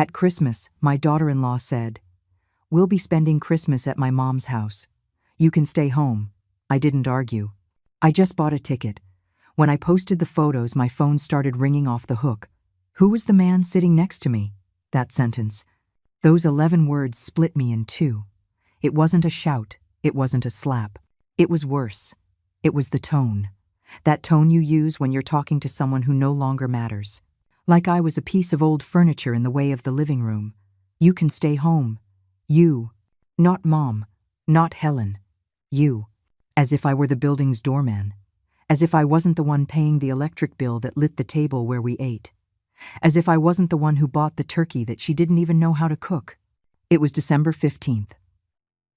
At Christmas, my daughter-in-law said, "We'll be spending Christmas at my mom's house. You can stay home." I didn't argue. I just bought a ticket. When I posted the photos, my phone started ringing off the hook. Who was the man sitting next to me? That sentence. Those 11 words split me in two. It wasn't a shout. It wasn't a slap. It was worse. It was the tone. That tone you use when you're talking to someone who no longer matters. Like I was a piece of old furniture in the way of the living room. You can stay home. You. Not Mom. Not Helen. You. As if I were the building's doorman. As if I wasn't the one paying the electric bill that lit the table where we ate. As if I wasn't the one who bought the turkey that she didn't even know how to cook. It was December 15th.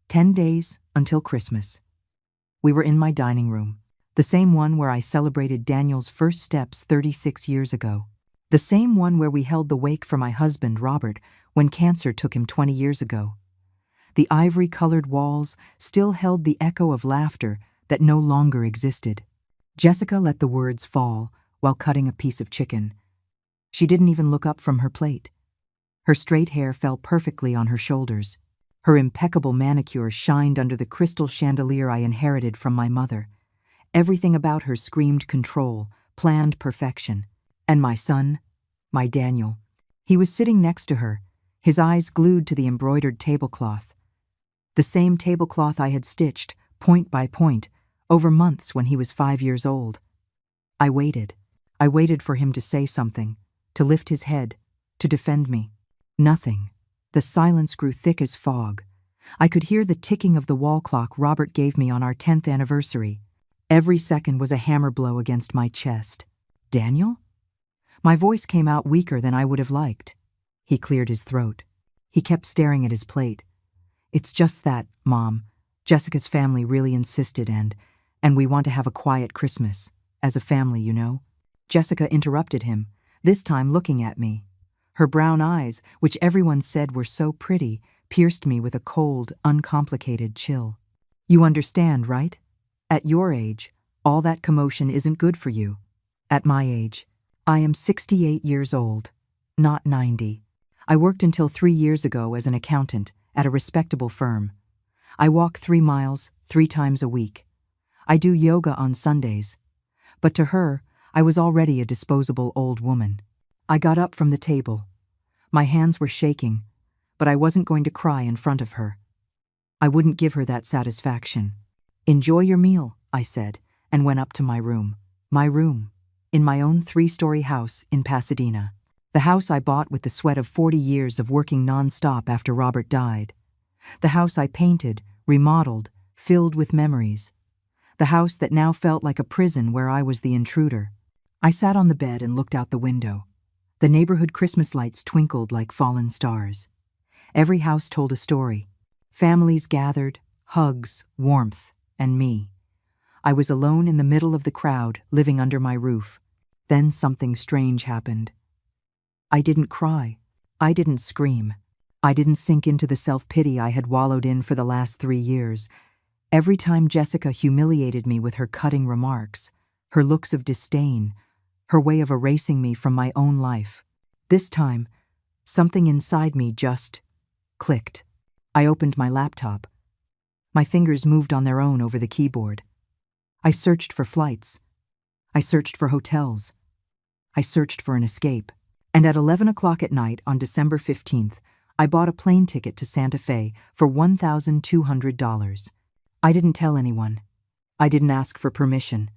10 days until Christmas. We were in my dining room, the same one where I celebrated Daniel's first steps 36 years ago. The same one where we held the wake for my husband, Robert, when cancer took him 20 years ago. The ivory-colored walls still held the echo of laughter that no longer existed. Jessica let the words fall while cutting a piece of chicken. She didn't even look up from her plate. Her straight hair fell perfectly on her shoulders. Her impeccable manicure shined under the crystal chandelier I inherited from my mother. Everything about her screamed control, planned perfection. And my son, my Daniel, he was sitting next to her, his eyes glued to the embroidered tablecloth. The same tablecloth I had stitched, point by point, over months when he was 5 years old. I waited. I waited for him to say something, to lift his head, to defend me. Nothing. The silence grew thick as fog. I could hear the ticking of the wall clock Robert gave me on our 10th anniversary. Every second was a hammer blow against my chest. Daniel? My voice came out weaker than I would have liked. He cleared his throat. He kept staring at his plate. "It's just that, Mom. Jessica's family really insisted and we want to have a quiet Christmas. As a family, you know." Jessica interrupted him, this time looking at me. Her brown eyes, which everyone said were so pretty, pierced me with a cold, uncomplicated chill. "You understand, right? At your age, all that commotion isn't good for you. At my age, I am 68 years old, not 90. I worked until 3 years ago as an accountant at a respectable firm. I walk 3 miles 3 times a week. I do yoga on Sundays. But to her, I was already a disposable old woman. I got up from the table. My hands were shaking, but I wasn't going to cry in front of her. I wouldn't give her that satisfaction. "Enjoy your meal," I said, and went up to my room. My room, in my own 3-story house in Pasadena. The house I bought with the sweat of 40 years of working non-stop after Robert died. The house I painted, remodeled, filled with memories. The house that now felt like a prison where I was the intruder. I sat on the bed and looked out the window. The neighborhood Christmas lights twinkled like fallen stars. Every house told a story. Families gathered, hugs, warmth, and me. I was alone in the middle of the crowd, living under my roof. Then something strange happened. I didn't cry. I didn't scream. I didn't sink into the self-pity I had wallowed in for the last 3 years. Every time Jessica humiliated me with her cutting remarks, her looks of disdain, her way of erasing me from my own life, this time, something inside me just clicked. I opened my laptop. My fingers moved on their own over the keyboard. I searched for flights. I searched for hotels. I searched for an escape. And at 11 o'clock at night on December 15th, I bought a plane ticket to Santa Fe for $1,200. I didn't tell anyone. I didn't ask for permission.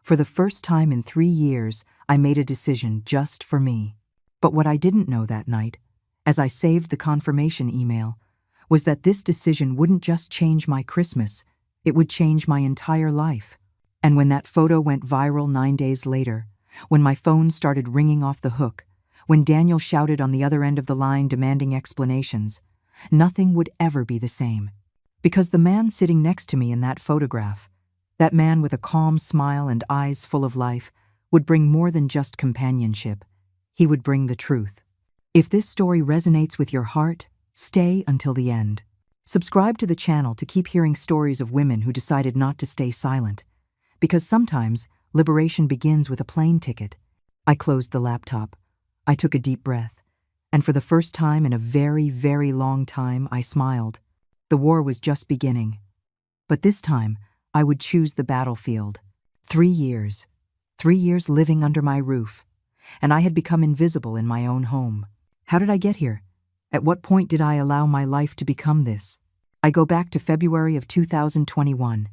For the first time in 3 years, I made a decision just for me. But what I didn't know that night, as I saved the confirmation email, was that this decision wouldn't just change my Christmas, it would change my entire life. And when that photo went viral 9 days later, when my phone started ringing off the hook, when Daniel shouted on the other end of the line demanding explanations, nothing would ever be the same. Because the man sitting next to me in that photograph, that man with a calm smile and eyes full of life, would bring more than just companionship. He would bring the truth. If this story resonates with your heart, stay until the end. Subscribe to the channel to keep hearing stories of women who decided not to stay silent. Because sometimes, liberation begins with a plane ticket. I closed the laptop. I took a deep breath. And for the first time in a very, very long time, I smiled. The war was just beginning. But this time, I would choose the battlefield. 3 years. 3 years living under my roof. And I had become invisible in my own home. How did I get here? At what point did I allow my life to become this? I go back to February of 2021.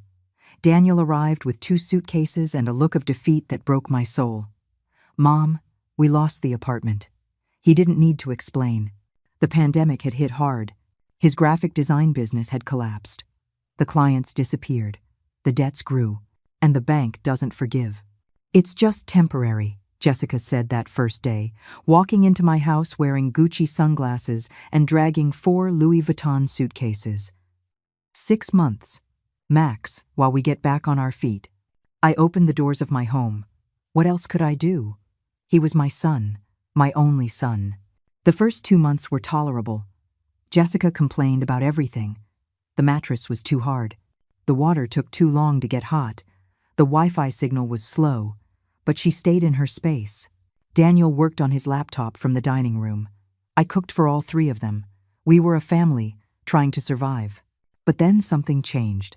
Daniel arrived with 2 suitcases and a look of defeat that broke my soul. "Mom, we lost the apartment." He didn't need to explain. The pandemic had hit hard. His graphic design business had collapsed. The clients disappeared. The debts grew. And the bank doesn't forgive. "It's just temporary," Jessica said that first day, walking into my house wearing Gucci sunglasses and dragging 4 Louis Vuitton suitcases. 6 months, max, while we get back on our feet. I opened the doors of my home. What else could I do? He was my son, my only son. The first 2 months were tolerable. Jessica complained about everything. The mattress was too hard. The water took too long to get hot. The Wi-Fi signal was slow, but she stayed in her space. Daniel worked on his laptop from the dining room. I cooked for all 3 of them. We were a family, trying to survive. But then something changed.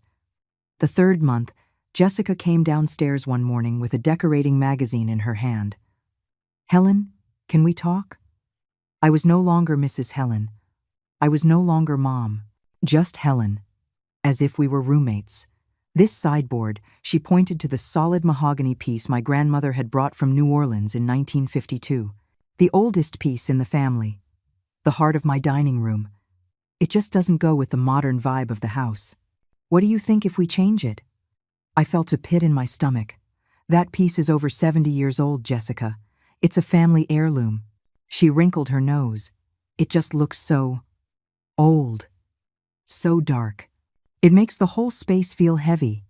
The 3rd month, Jessica came downstairs one morning with a decorating magazine in her hand. "Helen, can we talk?" I was no longer Mrs. Helen. I was no longer Mom, just Helen, as if we were roommates. This sideboard, she pointed to the solid mahogany piece my grandmother had brought from New Orleans in 1952, the oldest piece in the family, the heart of my dining room. It just doesn't go with the modern vibe of the house. What do you think if we change it? I felt a pit in my stomach. That piece is over 70 years old, Jessica. It's a family heirloom. She wrinkled her nose. It just looks so old, so dark. It makes the whole space feel heavy.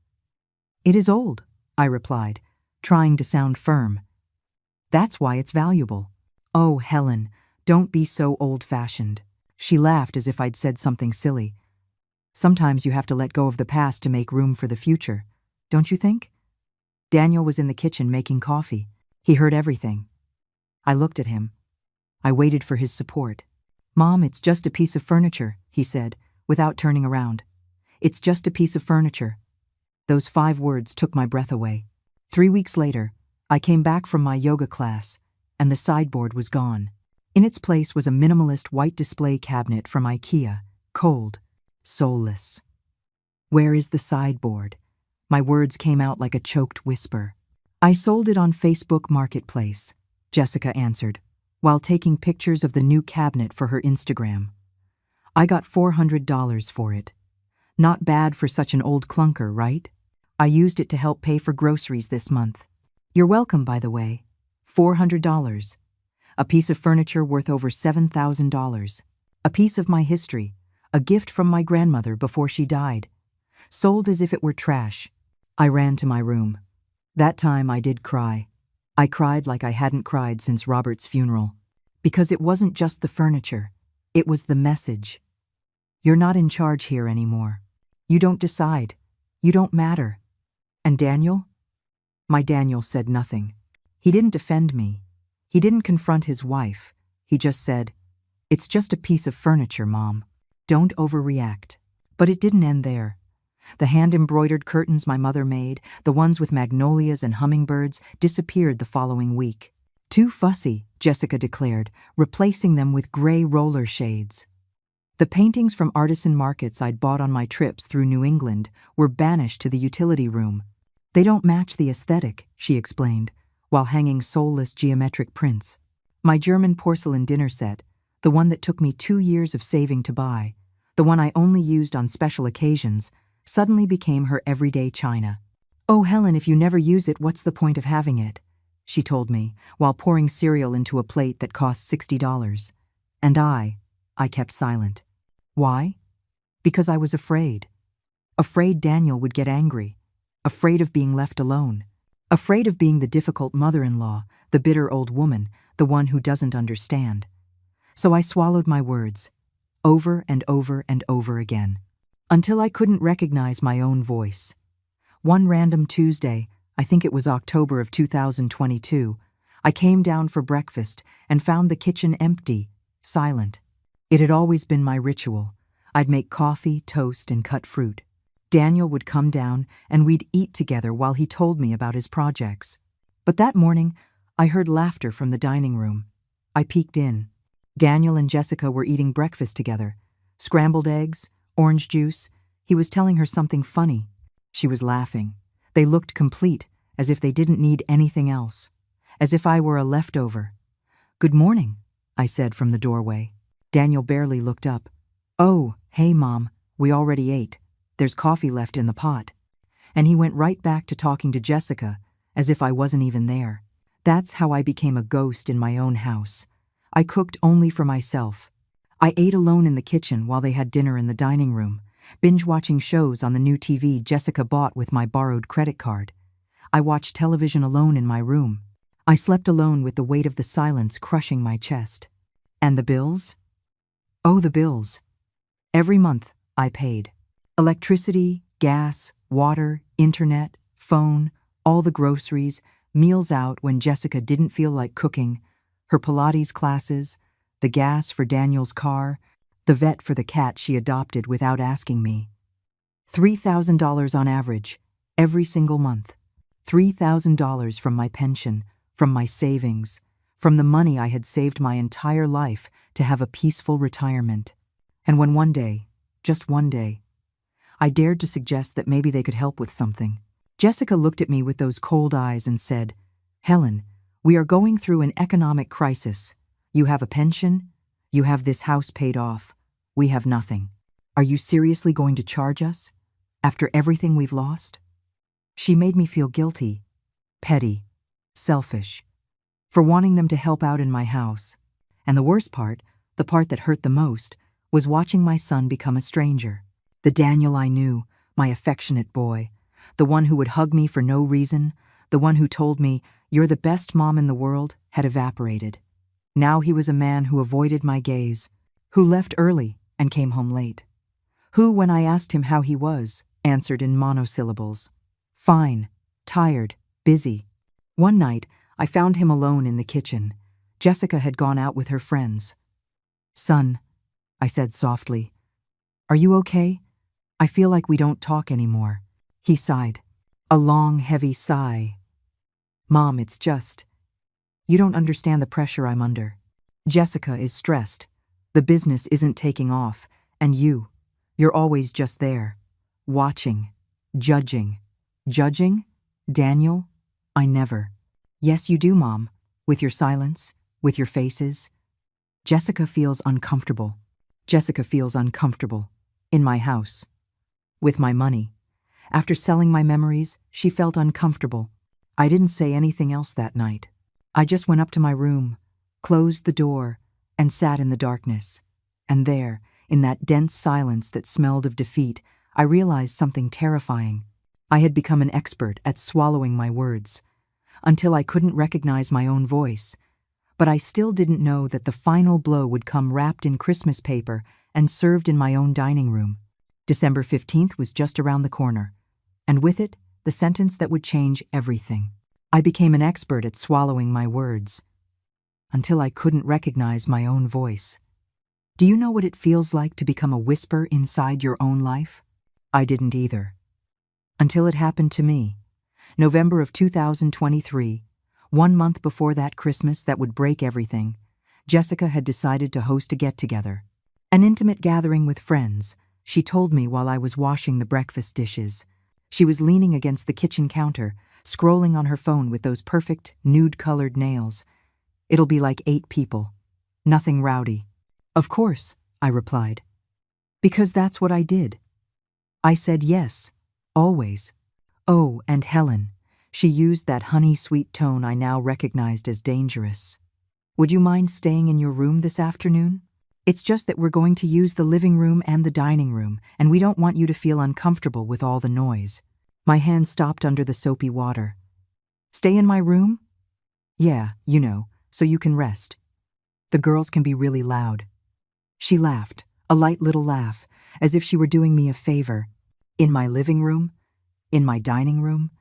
"It is old," I replied, trying to sound firm. "That's why it's valuable." "Oh, Helen, don't be so old-fashioned." She laughed as if I'd said something silly. "Sometimes you have to let go of the past to make room for the future, don't you think?" Daniel was in the kitchen making coffee. He heard everything. I looked at him. I waited for his support. "Mom, it's just a piece of furniture," he said, without turning around. "It's just a piece of furniture." Those 5 words took my breath away. 3 weeks later, I came back from my yoga class, and the sideboard was gone. In its place was a minimalist white display cabinet from IKEA, cold, soulless. "Where is the sideboard?" My words came out like a choked whisper. "I sold it on Facebook Marketplace," Jessica answered, while taking pictures of the new cabinet for her Instagram. "I got $400 for it. Not bad for such an old clunker, right? I used it to help pay for groceries this month." "You're welcome, by the way." $400. A piece of furniture worth over $7,000. A piece of my history, a gift from my grandmother before she died. Sold as if it were trash. I ran to my room. That time I did cry. I cried like I hadn't cried since Robert's funeral. Because it wasn't just the furniture. It was the message. You're not in charge here anymore. You don't decide. You don't matter. And Daniel? My Daniel said nothing. He didn't defend me. He didn't confront his wife. He just said, "It's just a piece of furniture, Mom. Don't overreact." But it didn't end there. The hand-embroidered curtains my mother made, the ones with magnolias and hummingbirds, disappeared the following week. "Too fussy," Jessica declared, replacing them with gray roller shades. The paintings from artisan markets I'd bought on my trips through New England were banished to the utility room. "They don't match the aesthetic," she explained, while hanging soulless geometric prints. My German porcelain dinner set, the one that took me 2 years of saving to buy, the one I only used on special occasions, suddenly became her everyday china. "Oh, Helen, if you never use it, what's the point of having it?" she told me, while pouring cereal into a plate that cost $60. And I kept silent. Why? Because I was afraid. Afraid Daniel would get angry. Afraid of being left alone. Afraid of being the difficult mother-in-law, the bitter old woman, the one who doesn't understand. So I swallowed my words, over and over and over again, until I couldn't recognize my own voice. One random Tuesday, I think it was October of 2022, I came down for breakfast and found the kitchen empty, silent. It had always been my ritual. I'd make coffee, toast, and cut fruit. Daniel would come down, and we'd eat together while he told me about his projects. But that morning, I heard laughter from the dining room. I peeked in. Daniel and Jessica were eating breakfast together. Scrambled eggs, orange juice. He was telling her something funny. She was laughing. They looked complete, as if they didn't need anything else. As if I were a leftover. "Good morning," I said from the doorway. Daniel barely looked up. "Oh, hey, Mom, we already ate. There's coffee left in the pot." And he went right back to talking to Jessica, as if I wasn't even there. That's how I became a ghost in my own house. I cooked only for myself. I ate alone in the kitchen while they had dinner in the dining room, binge-watching shows on the new TV Jessica bought with my borrowed credit card. I watched television alone in my room. I slept alone with the weight of the silence crushing my chest. And the bills? Oh, the bills. Every month, I paid. Electricity, gas, water, internet, phone, all the groceries, meals out when Jessica didn't feel like cooking, her Pilates classes, the gas for Daniel's car, the vet for the cat she adopted without asking me. $3,000 on average, every single month. $3,000 from my pension, from my savings, from the money I had saved my entire life to have a peaceful retirement. And when one day, just one day, I dared to suggest that maybe they could help with something, Jessica looked at me with those cold eyes and said, "Helen, we are going through an economic crisis. You have a pension, you have this house paid off. We have nothing. Are you seriously going to charge us? After everything we've lost?" She made me feel guilty, petty, selfish, for wanting them to help out in my house. And the worst part, the part that hurt the most, was watching my son become a stranger. The Daniel I knew, my affectionate boy, the one who would hug me for no reason, the one who told me, "You're the best mom in the world," had evaporated. Now he was a man who avoided my gaze, who left early and came home late, who, when I asked him how he was, answered in monosyllables. Fine, tired, busy. One night, I found him alone in the kitchen. Jessica had gone out with her friends. "Son," I said softly, "are you okay? I feel like we don't talk anymore." He sighed. A long, heavy sigh. "Mom, it's just... You don't understand the pressure I'm under. Jessica is stressed. The business isn't taking off. And you're always just there. Watching. Judging. Judging? Daniel? I never." "Yes, you do, Mom. With your silence. With your faces. Jessica feels uncomfortable. Jessica feels uncomfortable. In my house. With my money. After selling my memories, she felt uncomfortable. I didn't say anything else that night. I just went up to my room, closed the door, and sat in the darkness. And there, in that dense silence that smelled of defeat, I realized something terrifying. I had become an expert at swallowing my words, until I couldn't recognize my own voice. But I still didn't know that the final blow would come wrapped in Christmas paper and served in my own dining room. December 15th was just around the corner, and with it, the sentence that would change everything. I became an expert at swallowing my words, until I couldn't recognize my own voice. Do you know what it feels like to become a whisper inside your own life? I didn't either. Until it happened to me. November of 2023, 1 month before that Christmas that would break everything, Jessica had decided to host a get-together. An intimate gathering with friends, she told me while I was washing the breakfast dishes. She was leaning against the kitchen counter, scrolling on her phone with those perfect, nude-colored nails. "It'll be like 8 people. Nothing rowdy." "Of course," I replied. "Because that's what I did." I said yes, always. Oh, and Helen. She used that honey-sweet tone I now recognized as dangerous. "Would you mind staying in your room this afternoon? It's just that we're going to use the living room and the dining room, and we don't want you to feel uncomfortable with all the noise." My hand stopped under the soapy water. "Stay in my room?" "Yeah, so you can rest. The girls can be really loud." She laughed, a light little laugh, as if she were doing me a favor. In my living room? In my dining room?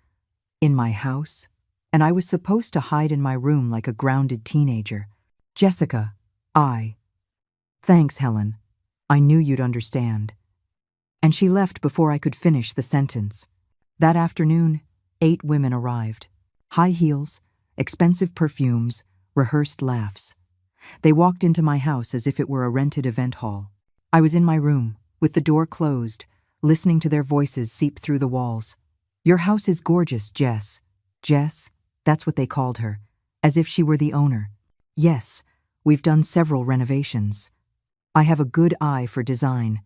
In my house? And I was supposed to hide in my room like a grounded teenager. "Jessica, Thanks, Helen. I knew you'd understand. And she left before I could finish the sentence. That afternoon, 8 women arrived. High heels, expensive perfumes, rehearsed laughs. They walked into my house as if it were a rented event hall. I was in my room, with the door closed, listening to their voices seep through the walls. Your house is gorgeous, Jess. Jess, that's what they called her, as if she were the owner. Yes, we've done several renovations. I have a good eye for design.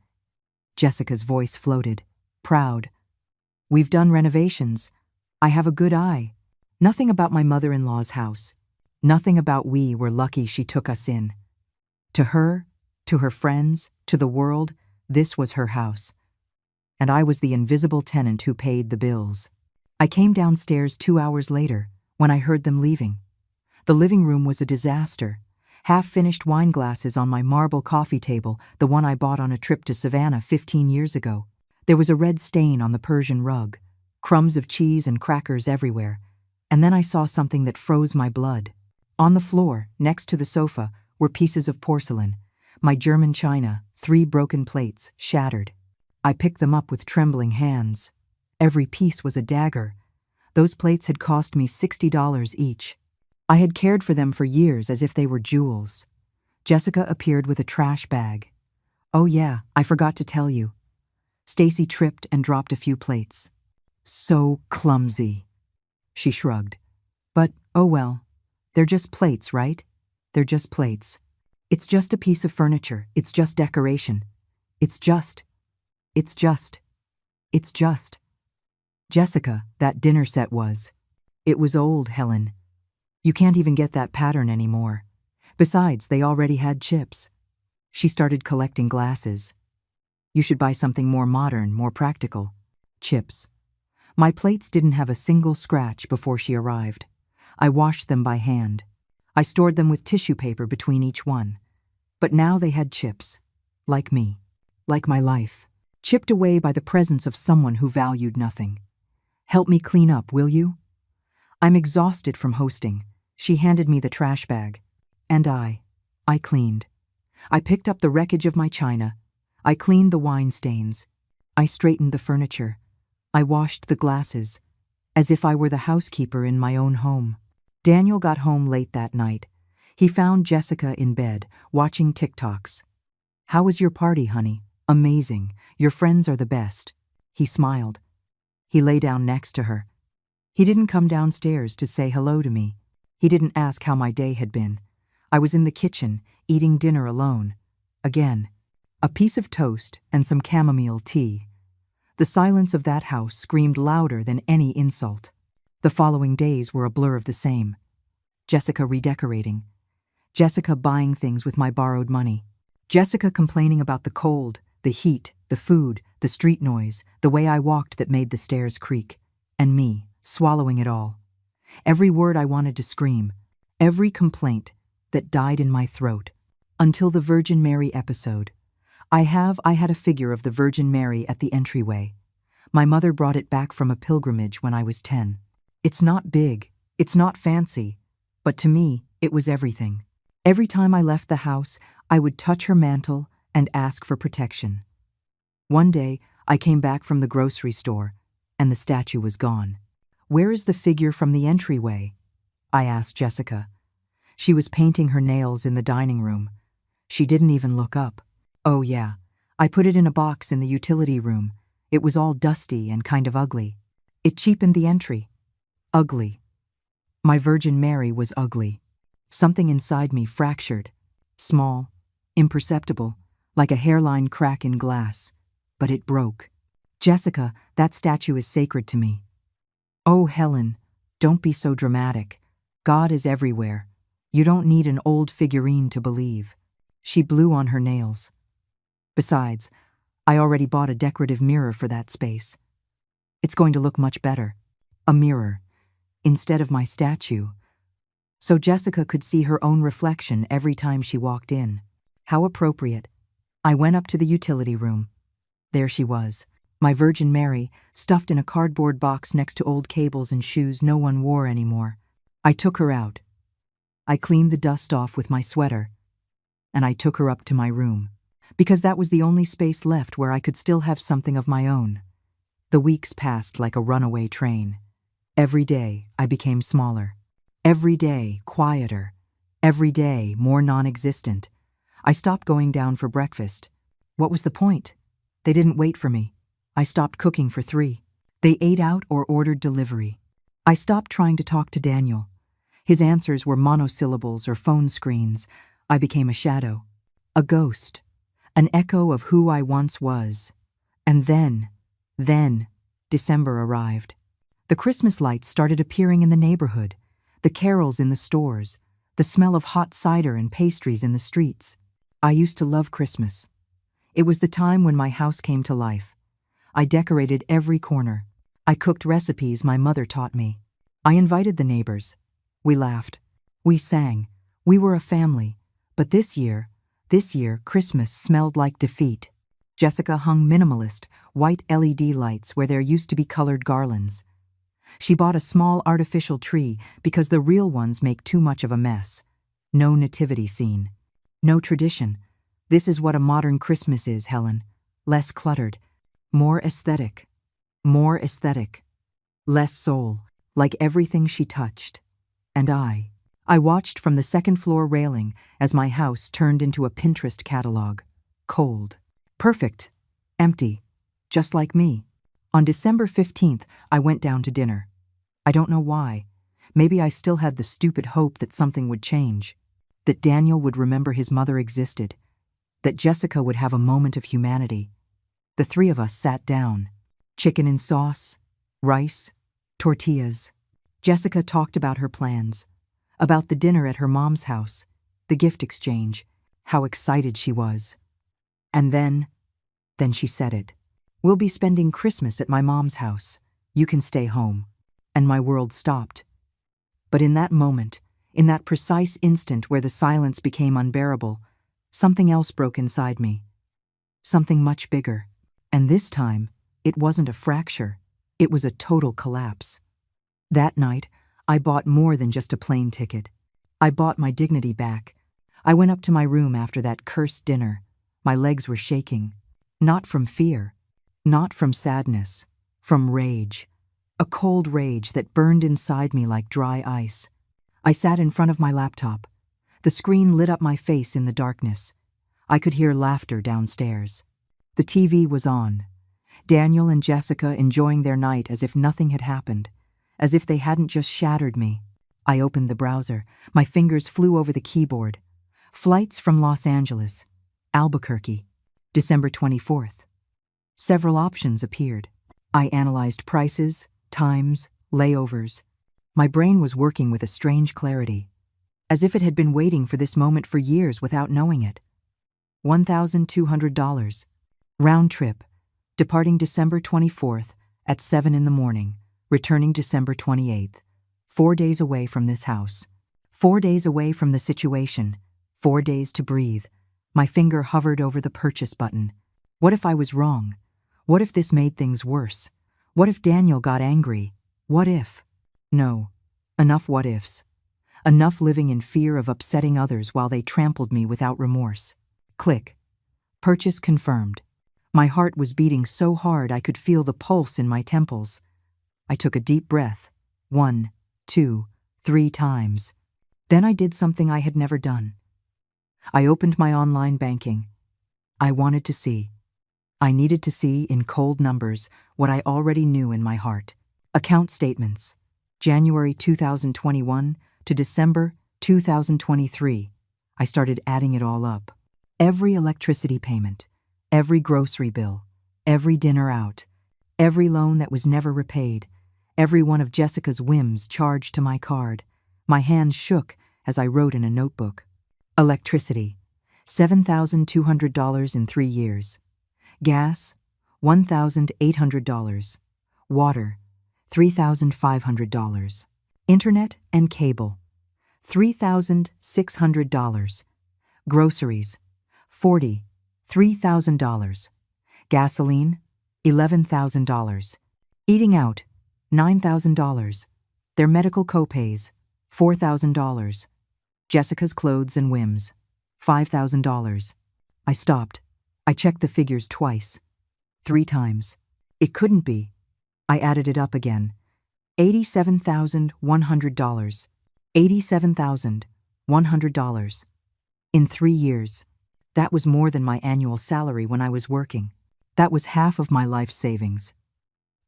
Jessica's voice floated, proud. We've done renovations. I have a good eye. Nothing about my mother-in-law's house. Nothing about we were lucky she took us in. To her, to her friends, to the world, this was her house. And I was the invisible tenant who paid the bills. I came downstairs 2 hours later, when I heard them leaving. The living room was a disaster. Half-finished wine glasses on my marble coffee table, the one I bought on a trip to Savannah 15 years ago. There was a red stain on the Persian rug, crumbs of cheese and crackers everywhere. And then I saw something that froze my blood. On the floor, next to the sofa, were pieces of porcelain. My German china, 3 broken plates, shattered. I picked them up with trembling hands. Every piece was a dagger. Those plates had cost me $60 each. I had cared for them for years as if they were jewels. Jessica appeared with a trash bag. Oh yeah, I forgot to tell you. Stacy tripped and dropped a few plates. So clumsy. She shrugged. But, oh well. They're just plates, right? They're just plates. It's just a piece of furniture. It's just decoration. It's just. Jessica, that dinner set was. It was old, Helen. You can't even get that pattern anymore. Besides, they already had chips. She started collecting glasses. You should buy something more modern, more practical. Chips. My plates didn't have a single scratch before she arrived. I washed them by hand. I stored them with tissue paper between each one. But now they had chips. Like me. Like my life. Chipped away by the presence of someone who valued nothing. Help me clean up, will you? I'm exhausted from hosting. She handed me the trash bag. And I cleaned. I picked up the wreckage of my china. I cleaned the wine stains. I straightened the furniture. I washed the glasses, as if I were the housekeeper in my own home. Daniel got home late that night. He found Jessica in bed, watching TikToks. How was your party, honey? Amazing. Your friends are the best. He smiled. He lay down next to her. He didn't come downstairs to say hello to me. He didn't ask how my day had been. I was in the kitchen, eating dinner alone. Again. A piece of toast and some chamomile tea. The silence of that house screamed louder than any insult. The following days were a blur of the same. Jessica redecorating. Jessica buying things with my borrowed money. Jessica complaining about the cold, the heat, the food, the street noise, the way I walked that made the stairs creak. And me, swallowing it all. Every word I wanted to scream. Every complaint that died in my throat. Until the Virgin Mary episode. I had a figure of the Virgin Mary at the entryway. My mother brought it back from a pilgrimage when I was 10. It's not big, it's not fancy, but to me, it was everything. Every time I left the house, I would touch her mantle and ask for protection. One day, I came back from the grocery store, and the statue was gone. Where is the figure from the entryway? I asked Jessica. She was painting her nails in the dining room. She didn't even look up. Oh yeah, I put it in a box in the utility room. It was all dusty and kind of ugly. It cheapened the entry. Ugly. My Virgin Mary was ugly. Something inside me fractured. Small, imperceptible, like a hairline crack in glass. But it broke. Jessica, that statue is sacred to me. Oh, Helen, don't be so dramatic. God is everywhere. You don't need an old figurine to believe. She blew on her nails. Besides, I already bought a decorative mirror for that space. It's going to look much better. A mirror, instead of my statue. So Jessica could see her own reflection every time she walked in. How appropriate. I went up to the utility room. There she was, my Virgin Mary, stuffed in a cardboard box next to old cables and shoes no one wore anymore. I took her out. I cleaned the dust off with my sweater. and I took her up to my room, because that was the only space left where I could still have something of my own. The weeks passed like a runaway train. Every day, I became smaller. Every day, quieter. Every day, more non-existent. I stopped going down for breakfast. What was the point? They didn't wait for me. I stopped cooking for 3. They ate out or ordered delivery. I stopped trying to talk to Daniel. His answers were monosyllables or phone screens. I became a shadow, a ghost, an echo of who I once was. And then, December arrived. The Christmas lights started appearing in the neighborhood, the carols in the stores, the smell of hot cider and pastries in the streets. I used to love Christmas. It was the time when my house came to life. I decorated every corner. I cooked recipes my mother taught me. I invited the neighbors. We laughed. We sang. We were a family. But this year, Christmas smelled like defeat. Jessica hung minimalist, white LED lights where there used to be colored garlands. She bought a small artificial tree because the real ones make too much of a mess. No nativity scene. No tradition. This is what a modern Christmas is, Helen. Less cluttered. More aesthetic. More aesthetic. Less soul, like everything she touched. And I watched from the second-floor railing as my house turned into a Pinterest catalog. Cold. Perfect. Empty. Just like me. On December 15th, I went down to dinner. I don't know why. Maybe I still had the stupid hope that something would change. That Daniel would remember his mother existed. That Jessica would have a moment of humanity. The 3 of us sat down. Chicken in sauce, rice, tortillas. Jessica talked about her plans, about the dinner at her mom's house, the gift exchange, how excited she was. And then she said it. We'll be spending Christmas at my mom's house. You can stay home. And my world stopped. But in that moment, in that precise instant where the silence became unbearable, something else broke inside me. Something much bigger. And this time, it wasn't a fracture. It was a total collapse. That night, I bought more than just a plane ticket. I bought my dignity back. I went up to my room after that cursed dinner. My legs were shaking. Not from fear. Not from sadness. From rage. A cold rage that burned inside me like dry ice. I sat in front of my laptop. The screen lit up my face in the darkness. I could hear laughter downstairs. The TV was on. Daniel and Jessica enjoying their night as if nothing had happened, as if they hadn't just shattered me. I opened the browser. My fingers flew over the keyboard. Flights from Los Angeles, Albuquerque, December 24th. Several options appeared. I analyzed prices, times, layovers. My brain was working with a strange clarity, as if it had been waiting for this moment for years without knowing it. $1,200. Round trip, departing December 24th at 7 in the morning, returning December 28th. 4 days away from this house. 4 days away from the situation. 4 days to breathe. My finger hovered over the purchase button. What if I was wrong? What if this made things worse? What if Daniel got angry? What if? No. Enough what ifs. Enough living in fear of upsetting others while they trampled me without remorse. Click. Purchase confirmed. My heart was beating so hard I could feel the pulse in my temples. I took a deep breath. 1, 2, 3 times. Then I did something I had never done. I opened my online banking. I wanted to see. I needed to see in cold numbers what I already knew in my heart. Account statements. January 2021 to December 2023. I started adding it all up. Every electricity payment, every grocery bill, every dinner out, every loan that was never repaid, every one of Jessica's whims charged to my card. My hands shook as I wrote in a notebook. Electricity, $7,200 in 3 years. Gas, $1,800. Water, $3,500. Internet and cable, $3,600. Groceries, $3,000. Gasoline, $11,000. Eating out, $9,000. Their medical copays, $4,000. Jessica's clothes and whims, $5,000. I stopped. I checked the figures twice. 3 times. It couldn't be. I added it up again. $87,100. $87,100. In 3 years. That was more than my annual salary when I was working. That was half of my life savings.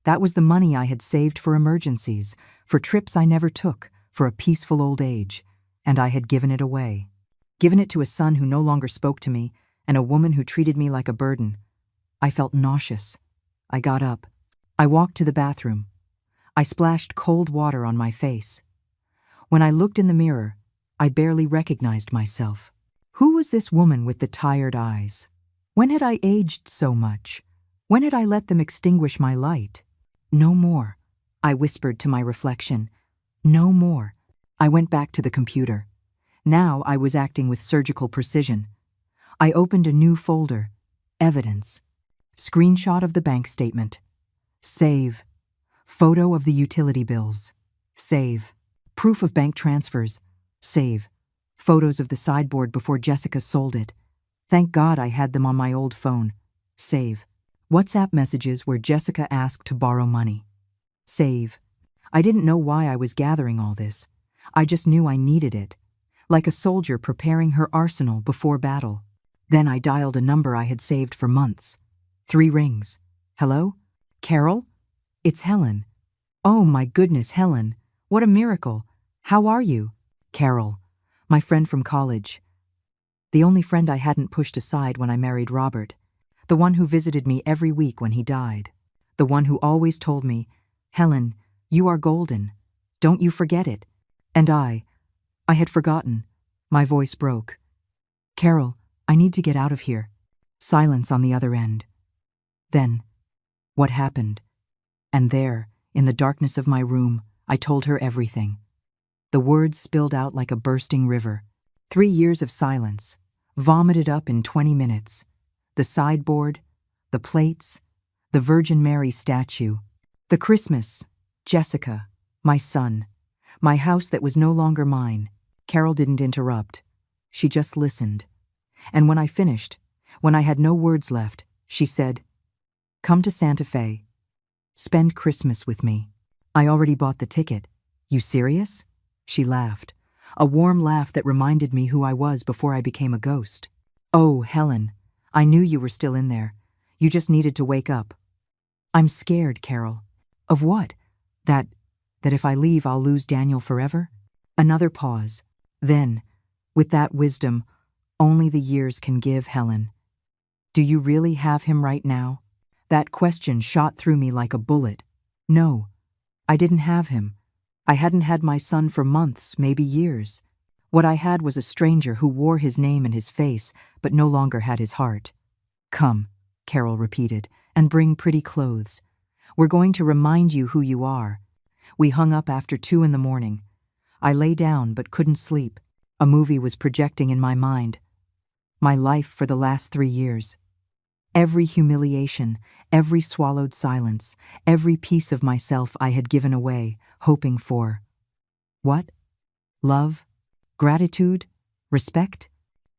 That was the money I had saved for emergencies, for trips I never took, for a peaceful old age, and I had given it away. Given it to a son who no longer spoke to me, and a woman who treated me like a burden. I felt nauseous. I got up. I walked to the bathroom. I splashed cold water on my face. When I looked in the mirror, I barely recognized myself. Who was this woman with the tired eyes? When had I aged so much? When had I let them extinguish my light? No more, I whispered to my reflection. No more. I went back to the computer. Now I was acting with surgical precision. I opened a new folder. Evidence. Screenshot of the bank statement. Save. Photo of the utility bills. Save. Proof of bank transfers. Save. Photos of the sideboard before Jessica sold it. Thank God I had them on my old phone. Save. WhatsApp messages where Jessica asked to borrow money. Save. I didn't know why I was gathering all this. I just knew I needed it. Like a soldier preparing her arsenal before battle. Then I dialed a number I had saved for months. 3 rings. Hello? Carol? It's Helen. Oh my goodness, Helen. What a miracle. How are you? Carol. My friend from college. The only friend I hadn't pushed aside when I married Robert. The one who visited me every week when he died. The one who always told me, Helen, you are golden. Don't you forget it. And I had forgotten. My voice broke. Carol, I need to get out of here. Silence on the other end. Then, what happened? And there, in the darkness of my room, I told her everything. The words spilled out like a bursting river. 3 years of silence, vomited up in 20 minutes. The sideboard, the plates, the Virgin Mary statue, the Christmas, Jessica, my son, my house that was no longer mine. Carol didn't interrupt. She just listened. And when I finished, when I had no words left, she said, Come to Santa Fe. Spend Christmas with me. I already bought the ticket. You serious? She laughed, a warm laugh that reminded me who I was before I became a ghost. Oh, Helen, I knew you were still in there. You just needed to wake up. I'm scared, Carol. Of what? That if I leave, I'll lose Daniel forever? Another pause. Then, with that wisdom, only the years can give, Helen. Do you really have him right now? That question shot through me like a bullet. No, I didn't have him. I hadn't had my son for months, maybe years. What I had was a stranger who wore his name in his face, but no longer had his heart. Come, Carol repeated, and bring pretty clothes. We're going to remind you who you are. We hung up after 2 a.m. I lay down but couldn't sleep. A movie was projecting in my mind. My life for the last 3 years. Every humiliation, every swallowed silence, every piece of myself I had given away, hoping for. What? Love? Gratitude? Respect?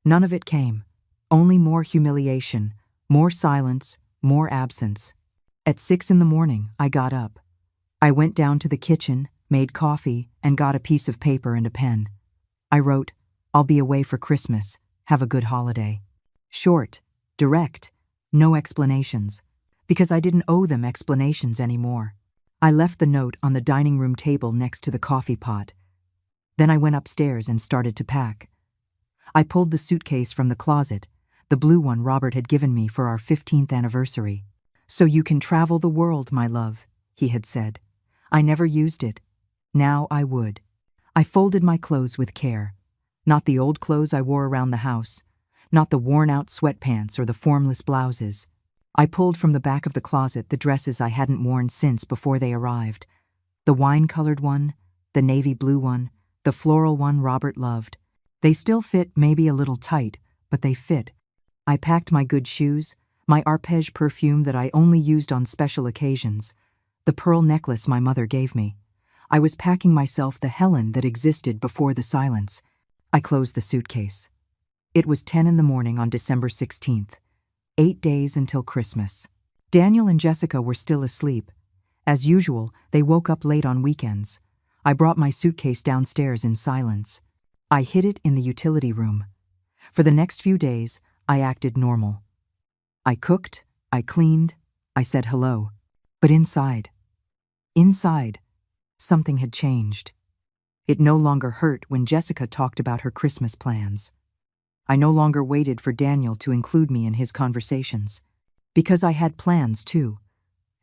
None of it came. Only more humiliation, more silence, more absence. At 6 a.m, I got up. I went down to the kitchen, made coffee, and got a piece of paper and a pen. I wrote, I'll be away for Christmas. Have a good holiday. Short, direct, no explanations, because I didn't owe them explanations anymore. I left the note on the dining room table next to the coffee pot. Then I went upstairs and started to pack. I pulled the suitcase from the closet, the blue one Robert had given me for our 15th anniversary. So you can travel the world, my love, he had said. I never used it. Now I would. I folded my clothes with care. Not the old clothes I wore around the house. Not the worn-out sweatpants or the formless blouses. I pulled from the back of the closet the dresses I hadn't worn since before they arrived. The wine-colored one, the navy blue one, the floral one Robert loved. They still fit maybe a little tight, but they fit. I packed my good shoes, my arpege perfume that I only used on special occasions, the pearl necklace my mother gave me. I was packing myself the Helen that existed before the silence. I closed the suitcase. It was 10 in the morning on December 16th, 8 days until Christmas. Daniel and Jessica were still asleep. As usual, they woke up late on weekends. I brought my suitcase downstairs in silence. I hid it in the utility room. For the next few days, I acted normal. I cooked, I cleaned, I said hello. But inside, something had changed. It no longer hurt when Jessica talked about her Christmas plans. I no longer waited for Daniel to include me in his conversations. Because I had plans too,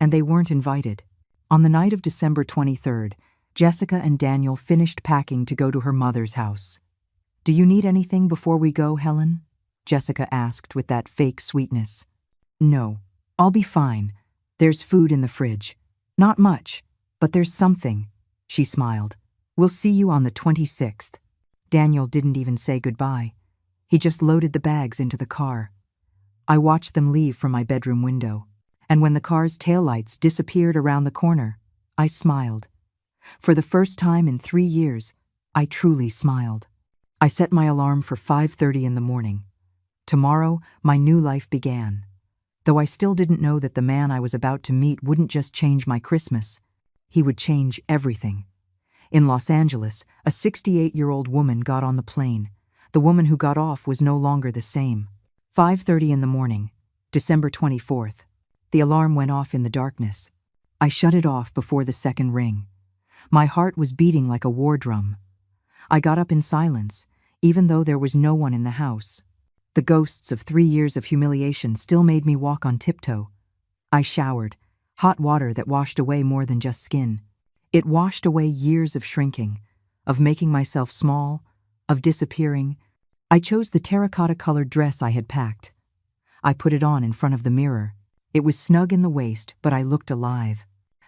and they weren't invited. On the night of December 23rd, Jessica and Daniel finished packing to go to her mother's house. "Do you need anything before we go, Helen?" Jessica asked with that fake sweetness. "No, I'll be fine. There's food in the fridge. Not much, but there's something," she smiled. "We'll see you on the 26th. Daniel didn't even say goodbye. He just loaded the bags into the car. I watched them leave from my bedroom window, and when the car's taillights disappeared around the corner, I smiled. For the first time in 3 years, I truly smiled. I set my alarm for 5:30 in the morning. Tomorrow, my new life began. Though I still didn't know that the man I was about to meet wouldn't just change my Christmas, he would change everything. In Los Angeles, a 68-year-old woman got on the plane. The woman who got off was no longer the same. 5:30 in the morning, December 24th. The alarm went off in the darkness. I shut it off before the second ring. My heart was beating like a war drum. I got up in silence, even though there was no one in the house. The ghosts of 3 years of humiliation still made me walk on tiptoe. I showered, hot water that washed away more than just skin. It washed away years of shrinking, of making myself small, of disappearing. I chose the terracotta-colored dress I had packed. I put it on in front of the mirror. It was snug in the waist, but I looked alive.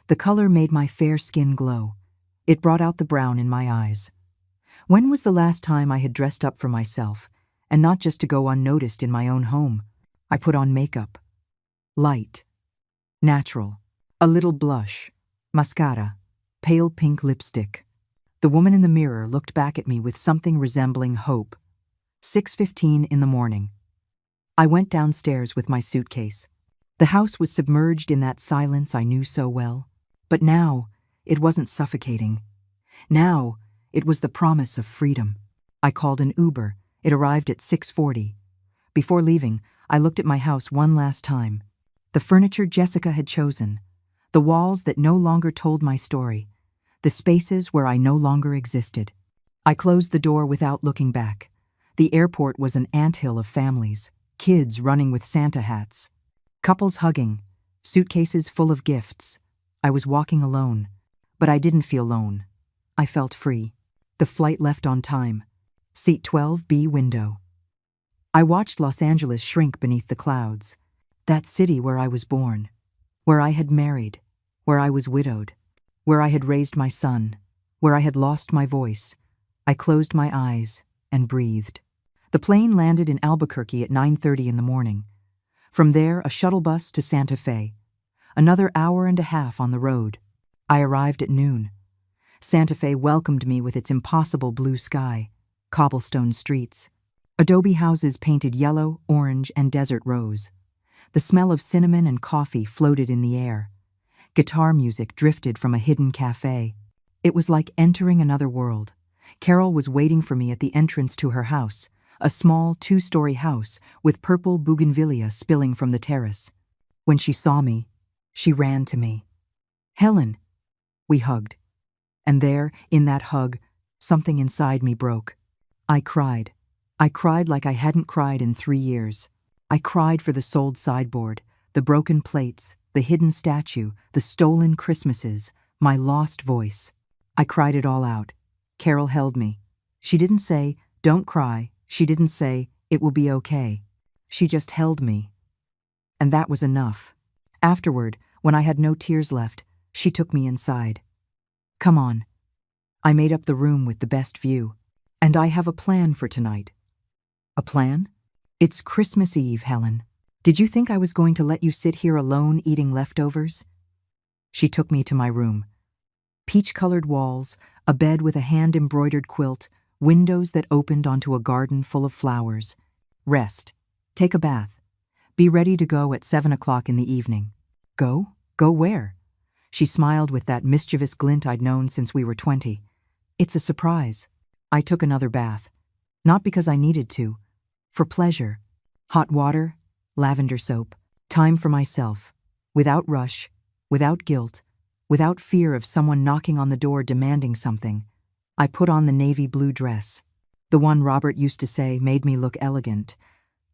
The color made my fair skin glow. It brought out the brown in my eyes. When was the last time I had dressed up for myself, and not just to go unnoticed in my own home? I put on makeup. Light. Natural. A little blush. Mascara. Pale pink lipstick. The woman in the mirror looked back at me with something resembling hope. 6:15 in the morning. I went downstairs with my suitcase. The house was submerged in that silence I knew so well. But now, it wasn't suffocating. Now, it was the promise of freedom. I called an Uber. It arrived at 6:40. Before leaving, I looked at my house one last time. The furniture Jessica had chosen. The walls that no longer told my story. The spaces where I no longer existed. I closed the door without looking back. The airport was an anthill of families, kids running with Santa hats, couples hugging, suitcases full of gifts. I was walking alone, but I didn't feel alone. I felt free. The flight left on time. Seat 12B window. I watched Los Angeles shrink beneath the clouds. That city where I was born, where I had married, where I was widowed, where I had raised my son, where I had lost my voice. I closed my eyes and breathed. The plane landed in Albuquerque at 9:30 in the morning. From there, a shuttle bus to Santa Fe. Another hour and a half on the road. I arrived at noon. Santa Fe welcomed me with its impossible blue sky, cobblestone streets, adobe houses painted yellow, orange, and desert rose. The smell of cinnamon and coffee floated in the air. Guitar music drifted from a hidden cafe. It was like entering another world. Carol was waiting for me at the entrance to her house, a small 2-story house with purple bougainvillea spilling from the terrace. When she saw me, she ran to me. "Helen." We hugged. And there, in that hug, something inside me broke. I cried. I cried like I hadn't cried in 3 years. I cried for the sold sideboard, the broken plates, the hidden statue, the stolen Christmases, my lost voice. I cried it all out. Carol held me. She didn't say, "Don't cry." She didn't say, "It will be okay." She just held me. And that was enough. Afterward, when I had no tears left, she took me inside. "Come on." I made up the room with the best view. "And I have a plan for tonight." "A plan?" "It's Christmas Eve, Helen. Did you think I was going to let you sit here alone eating leftovers?" She took me to my room. Peach-colored walls, a bed with a hand-embroidered quilt, windows that opened onto a garden full of flowers, Rest. Take a bath. Be ready to go at 7 o'clock in the evening. Go? Go where? She smiled with that mischievous glint I'd known since we were 20. It's a surprise. I took another bath. Not because I needed to. For pleasure. Hot water, lavender soap. Time for myself. Without rush, without guilt, without fear of someone knocking on the door demanding something. I put on the navy blue dress. The one Robert used to say made me look elegant.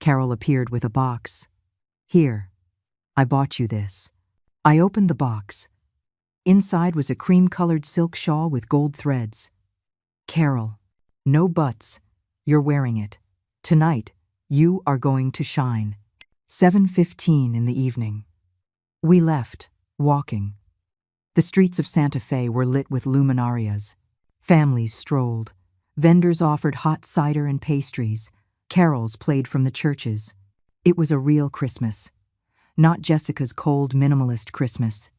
Carol appeared with a box. Here. I bought you this. I opened the box. Inside was a cream-colored silk shawl with gold threads. Carol. No buts. You're wearing it. Tonight, you are going to shine. 7:15 in the evening. We left, walking. The streets of Santa Fe were lit with luminarias. Families strolled. Vendors offered hot cider and pastries. Carols played from the churches. It was a real Christmas. Not Jessica's cold, minimalist Christmas.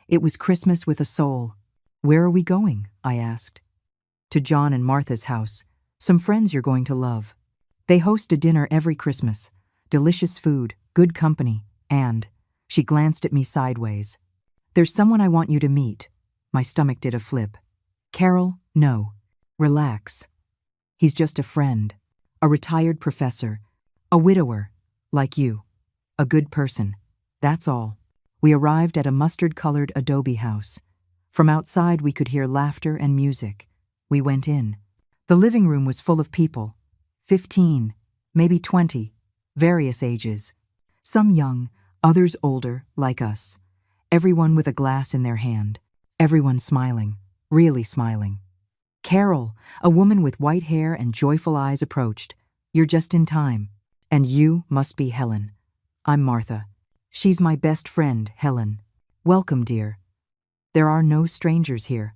It was Christmas with a soul. Where are we going? I asked. To John and Martha's house. Some friends you're going to love. They host a dinner every Christmas. Delicious food, good company, and she glanced at me sideways. There's someone I want you to meet. My stomach did a flip. Carol, no. Relax. He's just a friend. A retired professor. A widower. Like you. A good person. That's all. We arrived at a mustard-colored adobe house. From outside we could hear laughter and music. We went in. The living room was full of people. 15, maybe 20, various ages. Some young, others older, like us. Everyone with a glass in their hand. Everyone smiling, really smiling. Carol, a woman with white hair and joyful eyes, approached. You're just in time. And you must be Helen. I'm Martha. She's my best friend, Helen. Welcome, dear. There are no strangers here.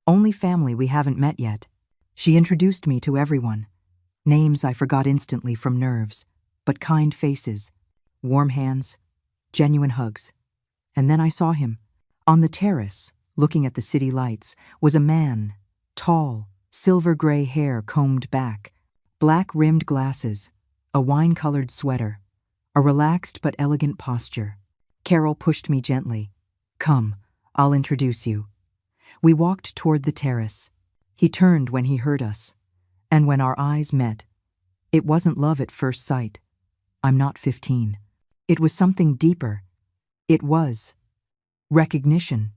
Only family we haven't met yet. She introduced me to everyone. Names I forgot instantly from nerves, but kind faces, warm hands, genuine hugs. And then I saw him. On the terrace, looking at the city lights, was a man, tall, silver-gray hair combed back, black-rimmed glasses, a wine-colored sweater, a relaxed but elegant posture. Carol pushed me gently. Come, I'll introduce you. We walked toward the terrace. He turned when he heard us. And when our eyes met, it wasn't love at first sight. I'm not 15. It was something deeper. It was recognition.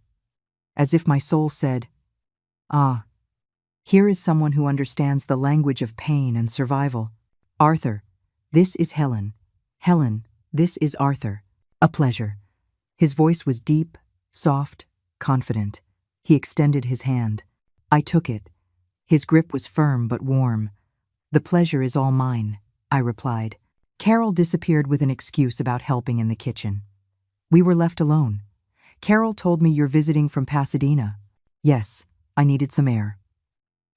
As if my soul said, ah, here is someone who understands the language of pain and survival. Arthur, this is Helen. Helen, this is Arthur. A pleasure. His voice was deep, soft, confident. He extended his hand. I took it. His grip was firm but warm. The pleasure is all mine, I replied. Carol disappeared with an excuse about helping in the kitchen. We were left alone. Carol told me you're visiting from Pasadena. Yes, I needed some air.